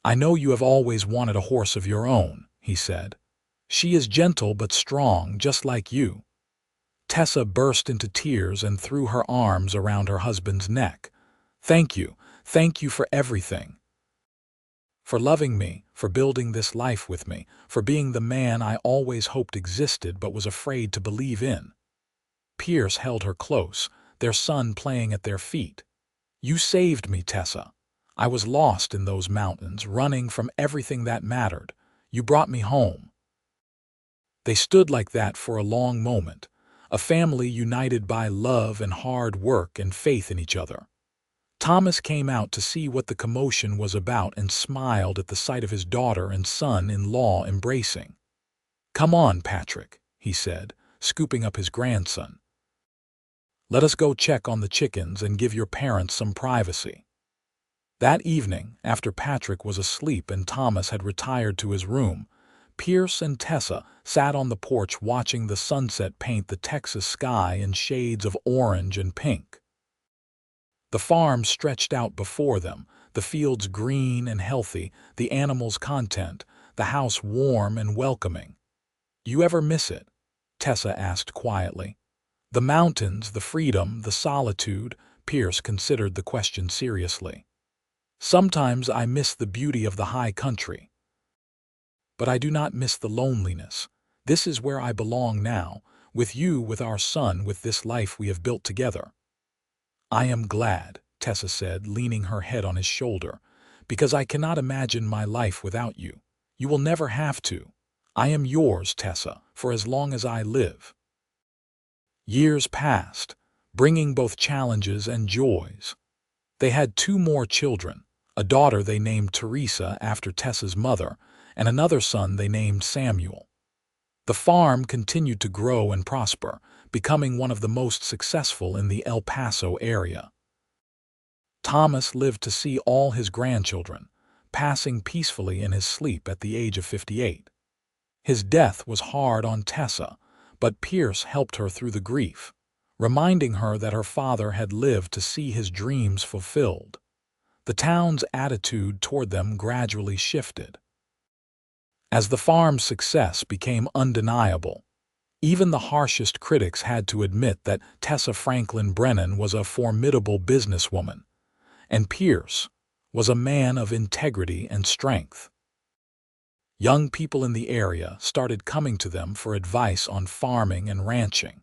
"I know you have always wanted a horse of your own," he said. "She is gentle but strong, just like you." Tessa burst into tears and threw her arms around her husband's neck. Thank you for everything. For loving me, for building this life with me, for being the man I always hoped existed but was afraid to believe in." Pierce held her close, their son playing at their feet. "You saved me, Tessa. I was lost in those mountains, running from everything that mattered. You brought me home." They stood like that for a long moment, a family united by love and hard work and faith in each other. Thomas came out to see what the commotion was about and smiled at the sight of his daughter and son-in-law embracing. "Come on, Patrick," he said, scooping up his grandson. "Let us go check on the chickens and give your parents some privacy." That evening, after Patrick was asleep and Thomas had retired to his room, Pierce and Tessa sat on the porch watching the sunset paint the Texas sky in shades of orange and pink. The farm stretched out before them, the fields green and healthy, the animals content, the house warm and welcoming. "You ever miss it?" Tessa asked quietly. "The mountains, the freedom, the solitude?" Pierce considered the question seriously. "Sometimes I miss the beauty of the high country. But I do not miss the loneliness. This is where I belong now, with you, with our son, with this life we have built together." "I am glad," Tessa said, leaning her head on his shoulder, "because I cannot imagine my life without you. You will never have to. I am yours, Tessa, for as long as I live." Years passed, bringing both challenges and joys. They had 2 more children, a daughter they named Teresa after Tessa's mother, and another son they named Samuel. The farm continued to grow and prosper, becoming one of the most successful in the El Paso area. Thomas lived to see all his grandchildren, passing peacefully in his sleep at the age of 58. His death was hard on Tessa, but Pierce helped her through the grief, reminding her that her father had lived to see his dreams fulfilled. The town's attitude toward them gradually shifted. As the farm's success became undeniable, even the harshest critics had to admit that Tessa Franklin Brennan was a formidable businesswoman, and Pierce was a man of integrity and strength. Young people in the area started coming to them for advice on farming and ranching,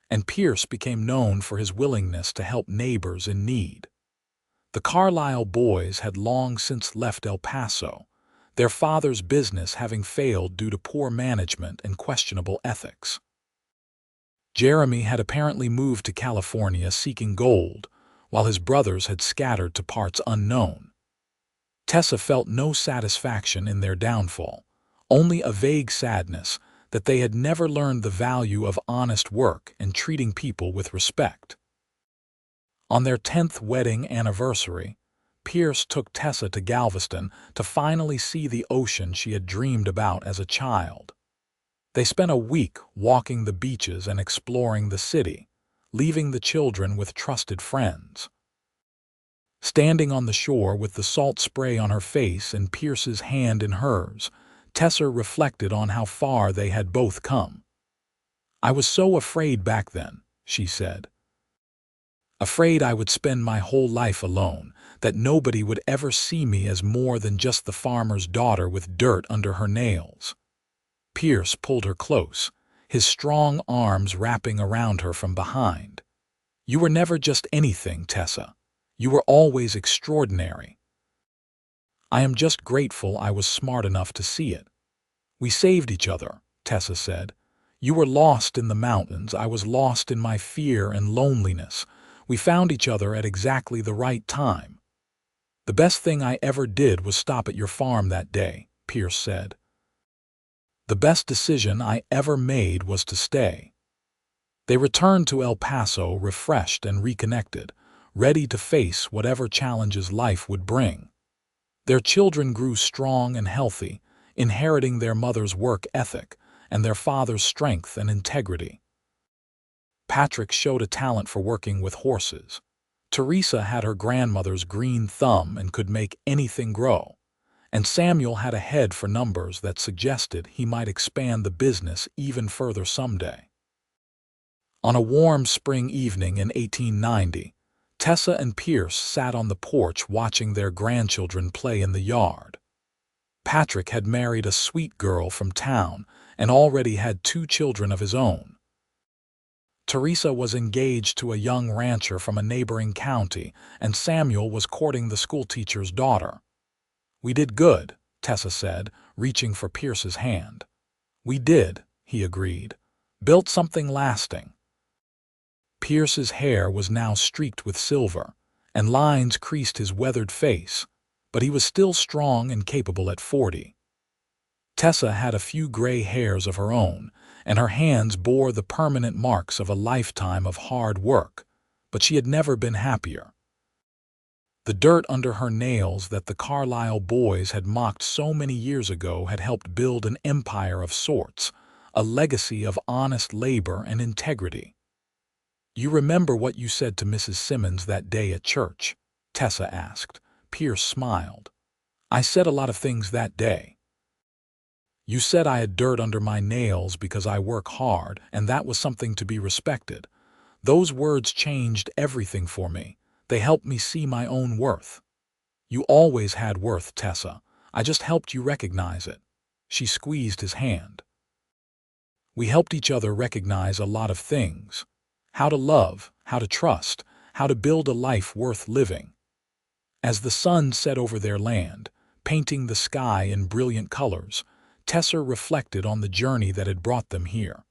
and Pierce became known for his willingness to help neighbors in need. The Carlisle boys had long since left El Paso, their father's business having failed due to poor management and questionable ethics. Jeremy had apparently moved to California seeking gold, while his brothers had scattered to parts unknown. Tessa felt no satisfaction in their downfall, only a vague sadness that they had never learned the value of honest work and treating people with respect. On their 10th wedding anniversary, Pierce took Tessa to Galveston to finally see the ocean she had dreamed about as a child. They spent a week walking the beaches and exploring the city, leaving the children with trusted friends. Standing on the shore with the salt spray on her face and Pierce's hand in hers, Tessa reflected on how far they had both come. "I was so afraid back then," she said. "Afraid I would spend my whole life alone, that nobody would ever see me as more than just the farmer's daughter with dirt under her nails." Pierce pulled her close, his strong arms wrapping around her from behind. "You were never just anything, Tessa. You were always extraordinary. I am just grateful I was smart enough to see it." "We saved each other," Tessa said. "You were lost in the mountains, I was lost in my fear and loneliness. We found each other at exactly the right time." "The best thing I ever did was stop at your farm that day," Pierce said. "The best decision I ever made was to stay." They returned to El Paso refreshed and reconnected, ready to face whatever challenges life would bring. Their children grew strong and healthy, inheriting their mother's work ethic and their father's strength and integrity. Patrick showed a talent for working with horses. Teresa had her grandmother's green thumb and could make anything grow. And Samuel had a head for numbers that suggested he might expand the business even further someday. On a warm spring evening in 1890, Tessa and Pierce sat on the porch watching their grandchildren play in the yard. Patrick had married a sweet girl from town and already had 2 children of his own. Teresa was engaged to a young rancher from a neighboring county, and Samuel was courting the schoolteacher's daughter. "We did good," Tessa said, reaching for Pierce's hand. "We did," he agreed. "Built something lasting." Pierce's hair was now streaked with silver, and lines creased his weathered face, but he was still strong and capable at 40. Tessa had a few gray hairs of her own, and her hands bore the permanent marks of a lifetime of hard work, but she had never been happier. The dirt under her nails that the Carlisle boys had mocked so many years ago had helped build an empire of sorts, a legacy of honest labor and integrity. "You remember what you said to Mrs. Simmons that day at church?" Tessa asked. Pierce smiled. "I said a lot of things that day. You said I had dirt under my nails because I work hard, and that was something to be respected. Those words changed everything for me. They helped me see my own worth." "You always had worth, Tessa. I just helped you recognize it." She squeezed his hand. "We helped each other recognize a lot of things. How to love, how to trust, how to build a life worth living." As the sun set over their land, painting the sky in brilliant colors, Tessa reflected on the journey that had brought them here.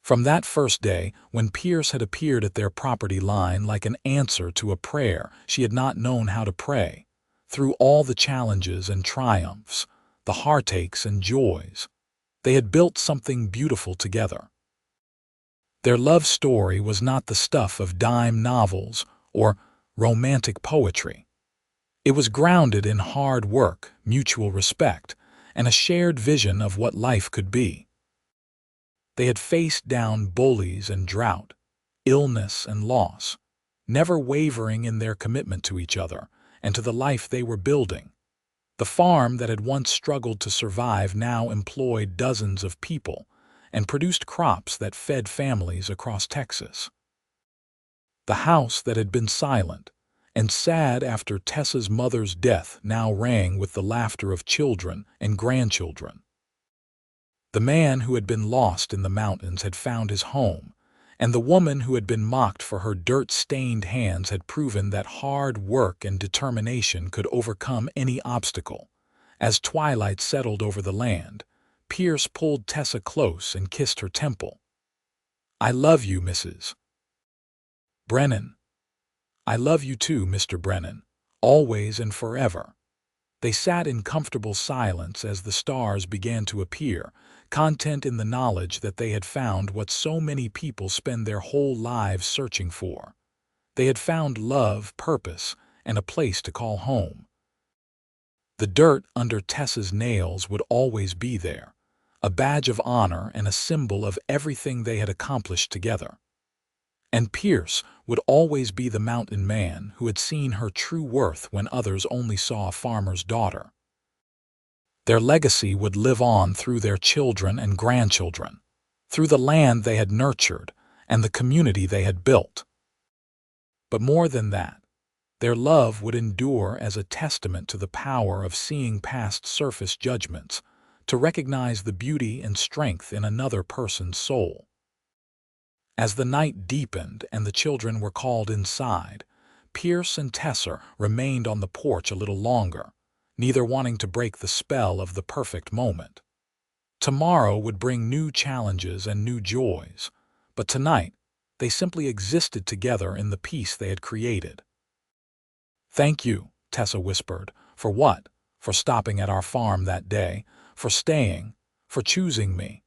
From that first day, when Pierce had appeared at their property line like an answer to a prayer she had not known how to pray, through all the challenges and triumphs, the heartaches and joys, they had built something beautiful together. Their love story was not the stuff of dime novels or romantic poetry. It was grounded in hard work, mutual respect, and a shared vision of what life could be. They had faced down bullies and drought, illness and loss, never wavering in their commitment to each other and to the life they were building. The farm that had once struggled to survive now employed dozens of people and produced crops that fed families across Texas. The house that had been silent and sad after Tessa's mother's death now rang with the laughter of children and grandchildren. The man who had been lost in the mountains had found his home, and the woman who had been mocked for her dirt-stained hands had proven that hard work and determination could overcome any obstacle. As twilight settled over the land, Pierce pulled Tessa close and kissed her temple. "I love you, Mrs. Brennan." "I love you too, Mr. Brennan, always and forever." They sat in comfortable silence as the stars began to appear, content in the knowledge that they had found what so many people spend their whole lives searching for. They had found love, purpose, and a place to call home. The dirt under Tessa's nails would always be there, a badge of honor and a symbol of everything they had accomplished together. And Pierce would always be the mountain man who had seen her true worth when others only saw a farmer's daughter. Their legacy would live on through their children and grandchildren, through the land they had nurtured and the community they had built. But more than that, their love would endure as a testament to the power of seeing past surface judgments, to recognize the beauty and strength in another person's soul. As the night deepened and the children were called inside, Pierce and Tessa remained on the porch a little longer, neither wanting to break the spell of the perfect moment. Tomorrow would bring new challenges and new joys, but tonight they simply existed together in the peace they had created. "Thank you," Tessa whispered. "For what? For stopping at our farm that day, for staying, for choosing me."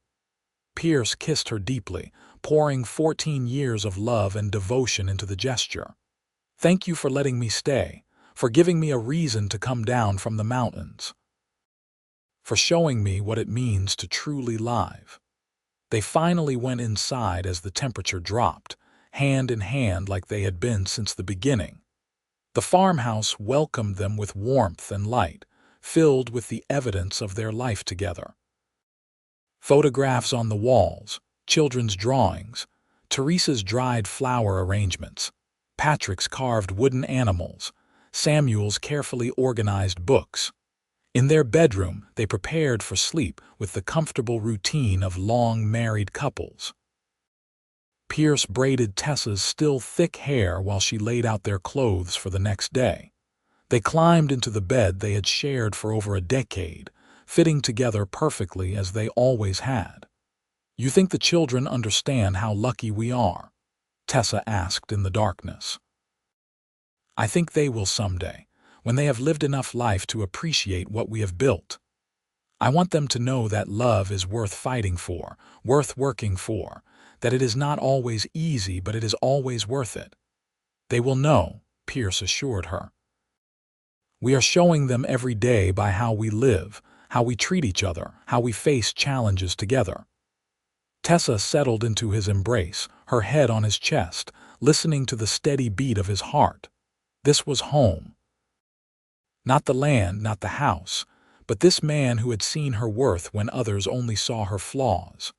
Pierce kissed her deeply, pouring 14 years of love and devotion into the gesture. "Thank you for letting me stay, for giving me a reason to come down from the mountains, for showing me what it means to truly live." They finally went inside as the temperature dropped, hand in hand like they had been since the beginning. The farmhouse welcomed them with warmth and light, filled with the evidence of their life together. Photographs on the walls, children's drawings, Teresa's dried flower arrangements, Patrick's carved wooden animals, Samuel's carefully organized books. In their bedroom, they prepared for sleep with the comfortable routine of long married couples. Pierce braided Tessa's still thick hair while she laid out their clothes for the next day. They climbed into the bed they had shared for over a decade, fitting together perfectly as they always had. "You think the children understand how lucky we are?" Tessa asked in the darkness. "I think they will someday, when they have lived enough life to appreciate what we have built. I want them to know that love is worth fighting for, worth working for, that it is not always easy, but it is always worth it." "They will know," Pierce assured her. "We are showing them every day by how we live, how we treat each other, how we face challenges together." Tessa settled into his embrace, her head on his chest, listening to the steady beat of his heart. This was home. Not the land, not the house, but this man who had seen her worth when others only saw her flaws.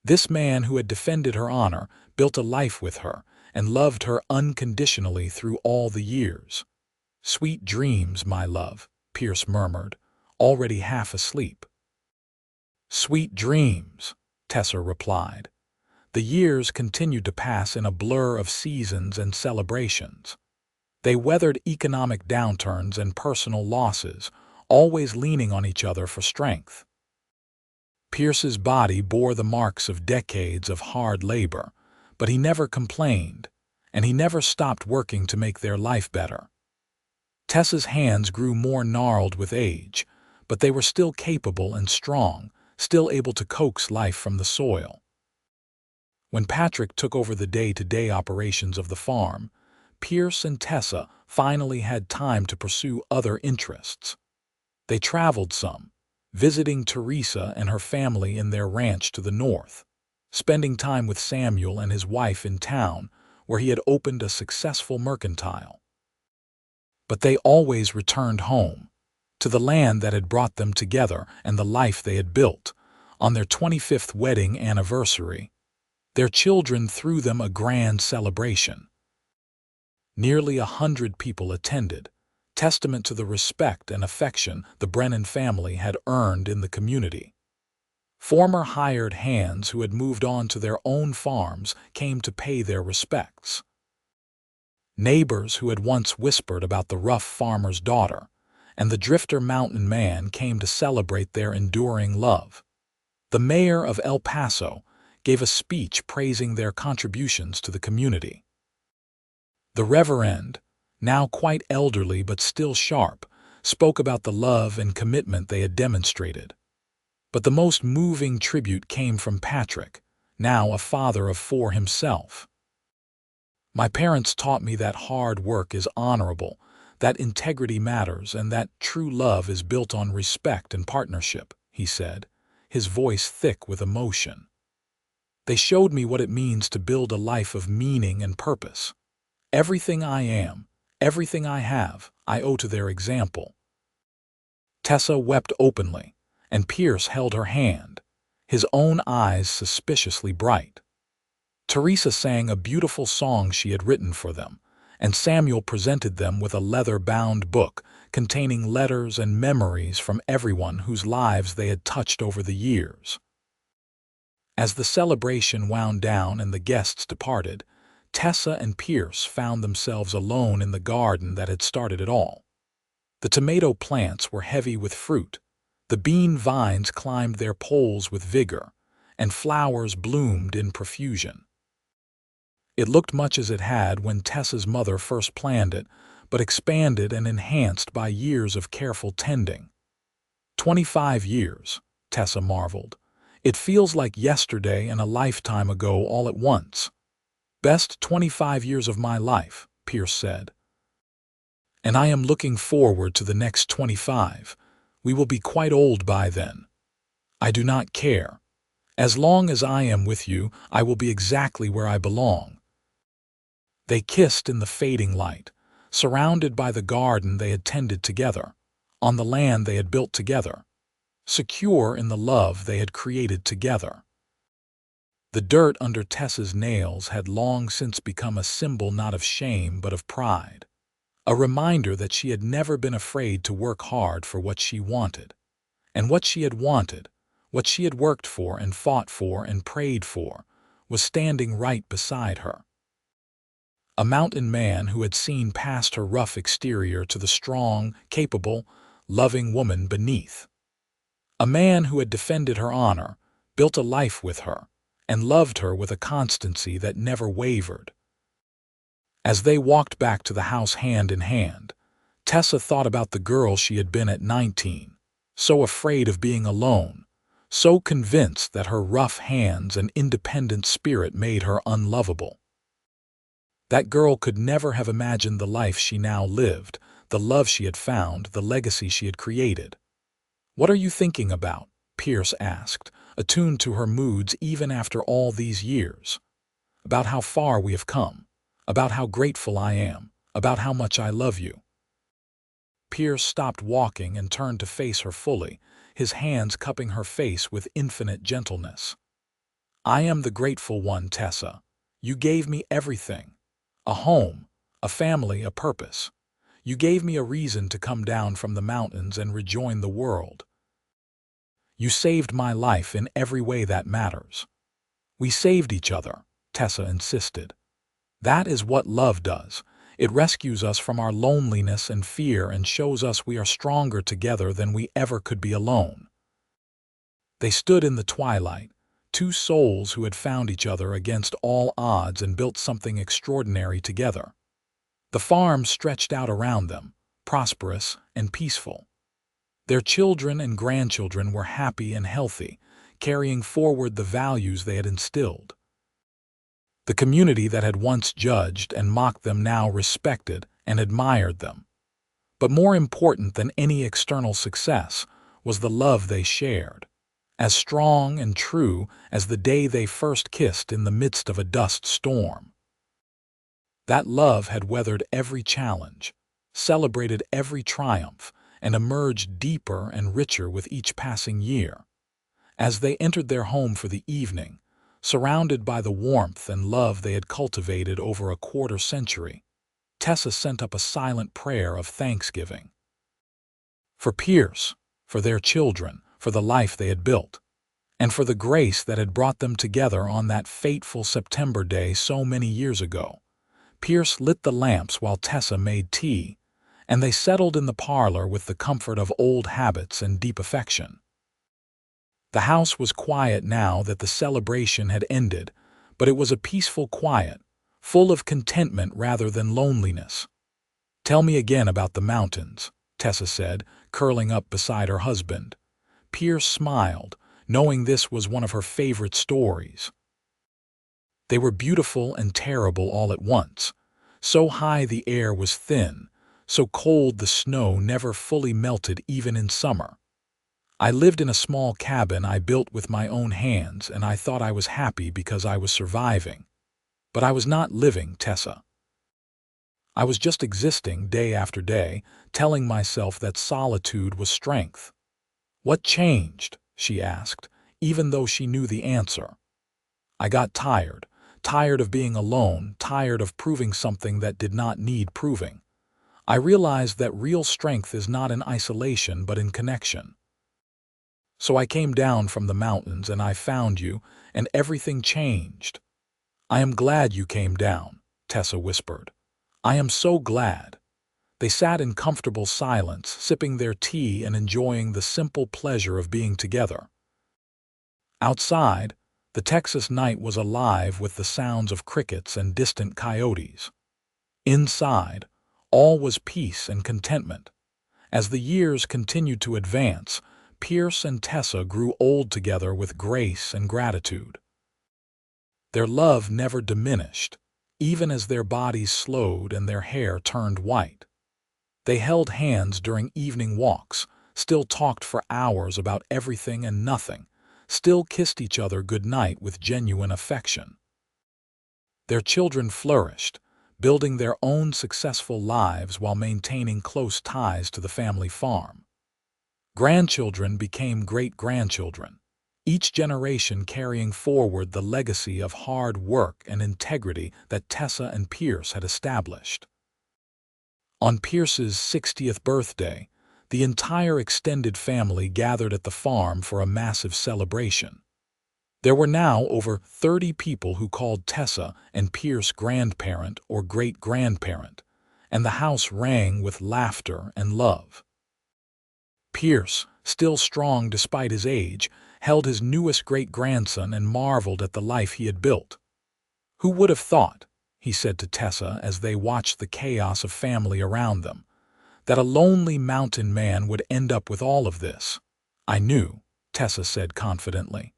This man who had defended her honor, built a life with her, and loved her unconditionally through all the years. "Sweet dreams, my love," Pierce murmured, already half asleep. "Sweet dreams," Tessa replied. The years continued to pass in a blur of seasons and celebrations. They weathered economic downturns and personal losses, always leaning on each other for strength. Pierce's body bore the marks of decades of hard labor, but he never complained, and he never stopped working to make their life better. Tessa's hands grew more gnarled with age, but they were still capable and strong, still able to coax life from the soil. When Patrick took over the day-to-day operations of the farm, Pierce and Tessa finally had time to pursue other interests. They traveled some, visiting Teresa and her family in their ranch to the north, spending time with Samuel and his wife in town, where he had opened a successful mercantile. But they always returned home, to the land that had brought them together and the life they had built. On their 25th wedding anniversary, their children threw them a grand celebration. Nearly 100 people attended, testament to the respect and affection the Brennan family had earned in the community. Former hired hands who had moved on to their own farms came to pay their respects. Neighbors who had once whispered about the rough farmer's daughter and the drifter mountain man came to celebrate their enduring love. The mayor of El Paso gave a speech praising their contributions to the community. The Reverend, now quite elderly but still sharp, spoke about the love and commitment they had demonstrated. But the most moving tribute came from Patrick, now a father of 4 himself. "My parents taught me that hard work is honorable, that integrity matters, and that true love is built on respect and partnership," he said, his voice thick with emotion. "They showed me what it means to build a life of meaning and purpose. Everything I am, everything I have, I owe to their example." Tessa wept openly, and Pierce held her hand, his own eyes suspiciously bright. Teresa sang a beautiful song she had written for them, and Samuel presented them with a leather-bound book containing letters and memories from everyone whose lives they had touched over the years. As the celebration wound down and the guests departed, Tessa and Pierce found themselves alone in the garden that had started it all. The tomato plants were heavy with fruit, the bean vines climbed their poles with vigor, and flowers bloomed in profusion. It looked much as it had when Tessa's mother first planned it, but expanded and enhanced by years of careful tending. 25 years, Tessa marveled. It feels like yesterday and a lifetime ago all at once. "Best 25 years of my life," Pierce said. "And I am looking forward to the next 25. We will be quite old by then. I do not care. As long as I am with you, I will be exactly where I belong." They kissed in the fading light, surrounded by the garden they had tended together, on the land they had built together, secure in the love they had created together. The dirt under Tessa's nails had long since become a symbol not of shame but of pride, a reminder that she had never been afraid to work hard for what she wanted. And what she had wanted, what she had worked for and fought for and prayed for, was standing right beside her. A mountain man who had seen past her rough exterior to the strong, capable, loving woman beneath. A man who had defended her honor, built a life with her, and loved her with a constancy that never wavered. As they walked back to the house hand in hand, Tessa thought about the girl she had been at 19, so afraid of being alone, so convinced that her rough hands and independent spirit made her unlovable. That girl could never have imagined the life she now lived, the love she had found, the legacy she had created. "What are you thinking about?" Pierce asked, attuned to her moods even after all these years. "About how far we have come, about how grateful I am, about how much I love you." Pierce stopped walking and turned to face her fully, his hands cupping her face with infinite gentleness. "I am the grateful one, Tessa. You gave me everything. A home, a family, a purpose. You gave me a reason to come down from the mountains and rejoin the world. You saved my life in every way that matters." "We saved each other," Tessa insisted. "That is what love does. It rescues us from our loneliness and fear and shows us we are stronger together than we ever could be alone." They stood in the twilight, two souls who had found each other against all odds and built something extraordinary together. The farm stretched out around them, prosperous and peaceful. Their children and grandchildren were happy and healthy, carrying forward the values they had instilled. The community that had once judged and mocked them now respected and admired them. But more important than any external success was the love they shared, as strong and true as the day they first kissed in the midst of a dust storm. That love had weathered every challenge, celebrated every triumph, and emerged deeper and richer with each passing year. As they entered their home for the evening, surrounded by the warmth and love they had cultivated over a quarter-century, Tessa sent up a silent prayer of thanksgiving. For Pierce, for their children, for the life they had built, and for the grace that had brought them together on that fateful September day so many years ago. Pierce lit the lamps while Tessa made tea, and they settled in the parlor with the comfort of old habits and deep affection. The house was quiet now that the celebration had ended, but it was a peaceful quiet, full of contentment rather than loneliness. "Tell me again about the mountains," Tessa said, curling up beside her husband. Pierce smiled, knowing this was one of her favorite stories. They were beautiful and terrible all at once. So high the air was thin, so cold the snow never fully melted even in summer. I lived in a small cabin I built with my own hands, and I thought I was happy because I was surviving. But I was not living, Tessa. I was just existing day after day, telling myself that solitude was strength. "What changed?" she asked, even though she knew the answer. "I got tired of being alone, tired of proving something that did not need proving. I realized that real strength is not in isolation but in connection. So I came down from the mountains and I found you, and everything changed." "I am glad you came down," Tessa whispered. "I am so glad." They sat in comfortable silence, sipping their tea and enjoying the simple pleasure of being together. Outside, the Texas night was alive with the sounds of crickets and distant coyotes. Inside, all was peace and contentment. As the years continued to advance, Pierce and Tessa grew old together with grace and gratitude. Their love never diminished, even as their bodies slowed and their hair turned white. They held hands during evening walks, still talked for hours about everything and nothing, still kissed each other goodnight with genuine affection. Their children flourished, building their own successful lives while maintaining close ties to the family farm. Grandchildren became great-grandchildren, each generation carrying forward the legacy of hard work and integrity that Tessa and Pierce had established. On Pierce's 60th birthday, the entire extended family gathered at the farm for a massive celebration. There were now over 30 people who called Tessa and Pierce grandparent or great-grandparent, and the house rang with laughter and love. Pierce, still strong despite his age, held his newest great-grandson and marveled at the life he had built. "Who would have thought," he said to Tessa as they watched the chaos of family around them, "that a lonely mountain man would end up with all of this?" "I knew," Tessa said confidently.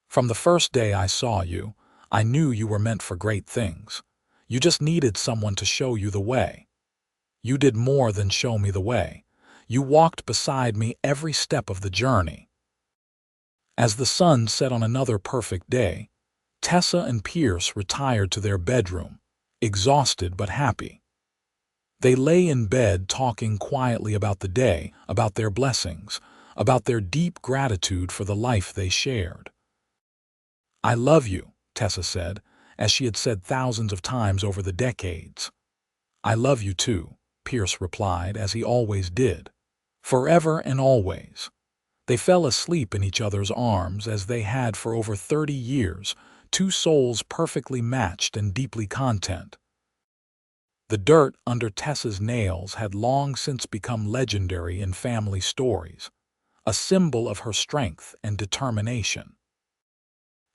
"From the first day I saw you, I knew you were meant for great things. You just needed someone to show you the way. You did more than show me the way. You walked beside me every step of the journey." As the sun set on another perfect day, Tessa and Pierce retired to their bedroom, exhausted but happy. They lay in bed talking quietly about the day, about their blessings, about their deep gratitude for the life they shared. "I love you," Tessa said, as she had said thousands of times over the decades. "I love you too," Pierce replied, as he always did. Forever and always. They fell asleep in each other's arms as they had for over 30 years, two souls perfectly matched and deeply content. The dirt under Tessa's nails had long since become legendary in family stories, a symbol of her strength and determination.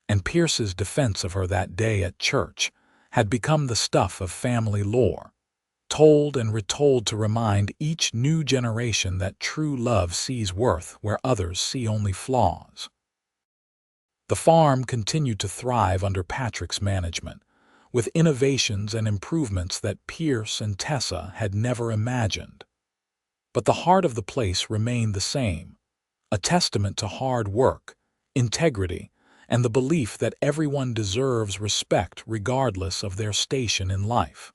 And Pierce's defense of her that day at church had become the stuff of family lore, told and retold to remind each new generation that true love sees worth where others see only flaws. The farm continued to thrive under Patrick's management, with innovations and improvements that Pierce and Tessa had never imagined. But the heart of the place remained the same, a testament to hard work, integrity, and the belief that everyone deserves respect regardless of their station in life.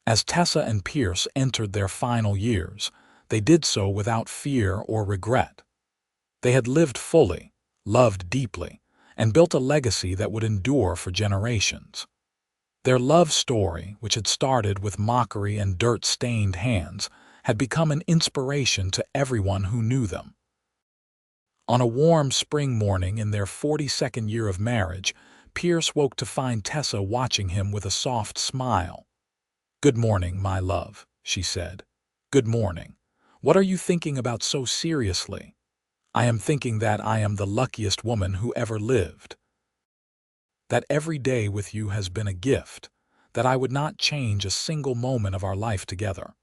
As Tessa and Pierce entered their final years, they did so without fear or regret. They had lived fully, loved deeply, and built a legacy that would endure for generations. Their love story, which had started with mockery and dirt-stained hands, had become an inspiration to everyone who knew them. On a warm spring morning in their 42nd year of marriage, Pierce woke to find Tessa watching him with a soft smile. "Good morning, my love," she said. "Good morning. What are you thinking about so seriously?" "I am thinking that I am the luckiest woman who ever lived. That every day with you has been a gift, that I would not change a single moment of our life together."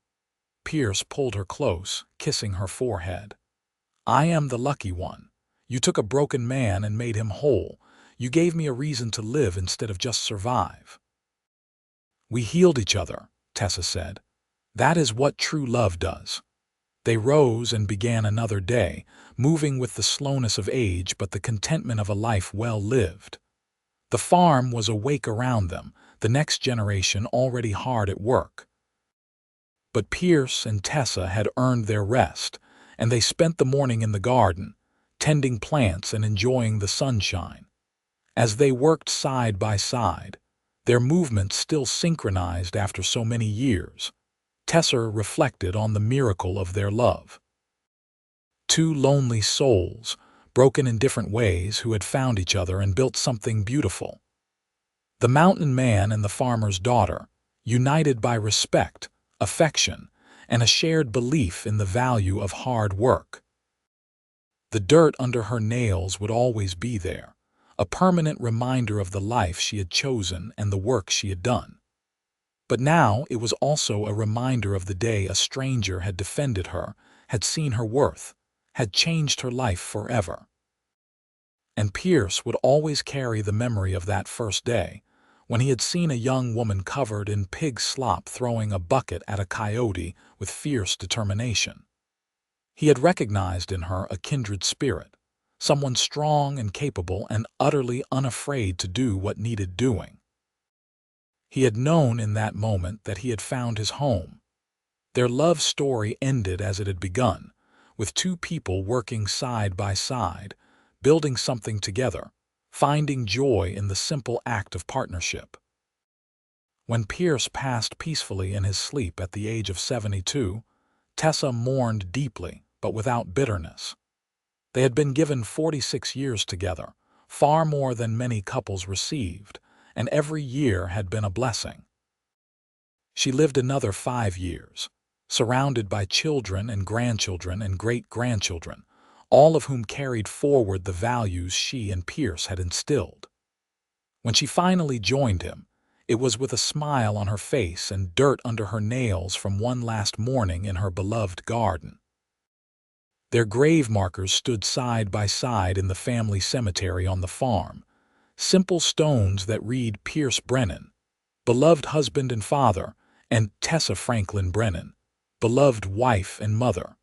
Pierce pulled her close, kissing her forehead. "I am the lucky one. You took a broken man and made him whole. You gave me a reason to live instead of just survive." "We healed each other," Tessa said. "That is what true love does." They rose and began another day, moving with the slowness of age but the contentment of a life well lived. The farm was awake around them, the next generation already hard at work. But Pierce and Tessa had earned their rest, and they spent the morning in the garden, tending plants and enjoying the sunshine. As they worked side by side, their movements still synchronized after so many years, Tessa reflected on the miracle of their love. Two lonely souls, broken in different ways, who had found each other and built something beautiful. The mountain man and the farmer's daughter, united by respect, affection, and a shared belief in the value of hard work. The dirt under her nails would always be there, a permanent reminder of the life she had chosen and the work she had done. But now it was also a reminder of the day a stranger had defended her, had seen her worth, had changed her life forever. And Pierce would always carry the memory of that first day, when he had seen a young woman covered in pig slop throwing a bucket at a coyote with fierce determination. He had recognized in her a kindred spirit, someone strong and capable and utterly unafraid to do what needed doing. He had known in that moment that he had found his home. Their love story ended as it had begun, with two people working side by side, building something together, finding joy in the simple act of partnership. When Pierce passed peacefully in his sleep at the age of 72, Tessa mourned deeply, but without bitterness. They had been given 46 years together, far more than many couples received, and every year had been a blessing. She lived another 5 years, surrounded by children and grandchildren and great-grandchildren, all of whom carried forward the values she and Pierce had instilled. When she finally joined him, it was with a smile on her face and dirt under her nails from one last morning in her beloved garden. Their grave markers stood side by side in the family cemetery on the farm, simple stones that read Pierce Brennan, beloved husband and father, and Tessa Franklin Brennan, beloved wife and mother.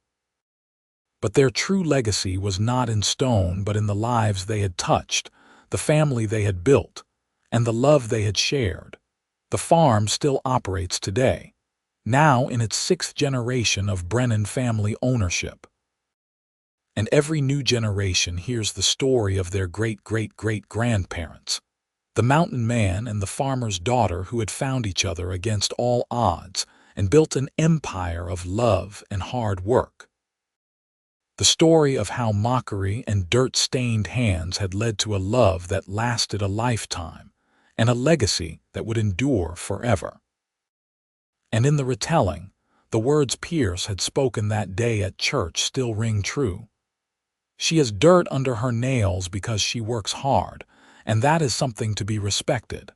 But their true legacy was not in stone but in the lives they had touched, the family they had built, and the love they had shared. The farm still operates today, now in its 6th generation of Brennan family ownership. And every new generation hears the story of their great-great-great-grandparents, the mountain man and the farmer's daughter who had found each other against all odds and built an empire of love and hard work. The story of how mockery and dirt-stained hands had led to a love that lasted a lifetime, and a legacy that would endure forever. And in the retelling, the words Pierce had spoken that day at church still ring true. She has dirt under her nails because she works hard, and that is something to be respected.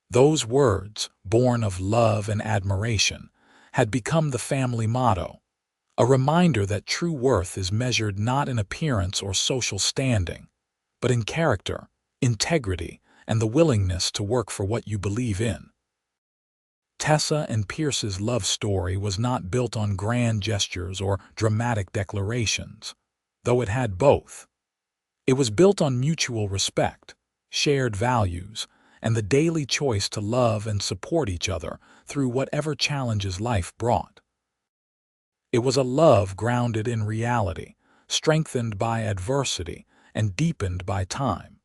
Those words, born of love and admiration, had become the family motto, a reminder that true worth is measured not in appearance or social standing, but in character, integrity, and the willingness to work for what you believe in. Tessa and Pierce's love story was not built on grand gestures or dramatic declarations, though it had both. It was built on mutual respect, shared values, and the daily choice to love and support each other through whatever challenges life brought. It was a love grounded in reality, strengthened by adversity, and deepened by time.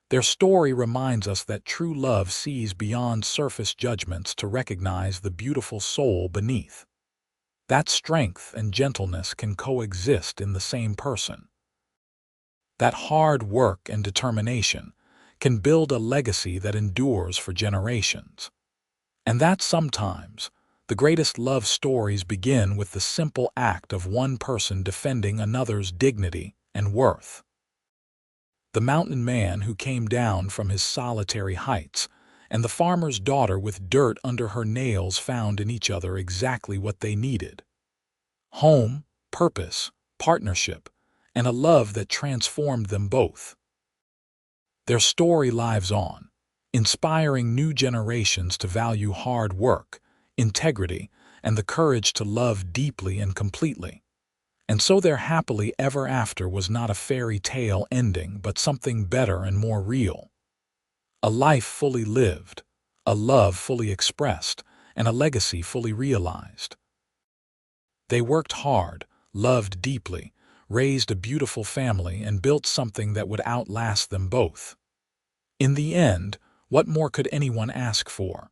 Their story reminds us that true love sees beyond surface judgments to recognize the beautiful soul beneath. That strength and gentleness can coexist in the same person. That hard work and determination can build a legacy that endures for generations. And that sometimes, the greatest love stories begin with the simple act of one person defending another's dignity and worth. The mountain man who came down from his solitary heights, and the farmer's daughter with dirt under her nails found in each other exactly what they needed: home, purpose, partnership, and a love that transformed them both. Their story lives on, inspiring new generations to value hard work, integrity, and the courage to love deeply and completely. And so their happily ever after was not a fairy tale ending, but something better and more real. A life fully lived, a love fully expressed, and a legacy fully realized. They worked hard, loved deeply, raised a beautiful family, and built something that would outlast them both. In the end, what more could anyone ask for?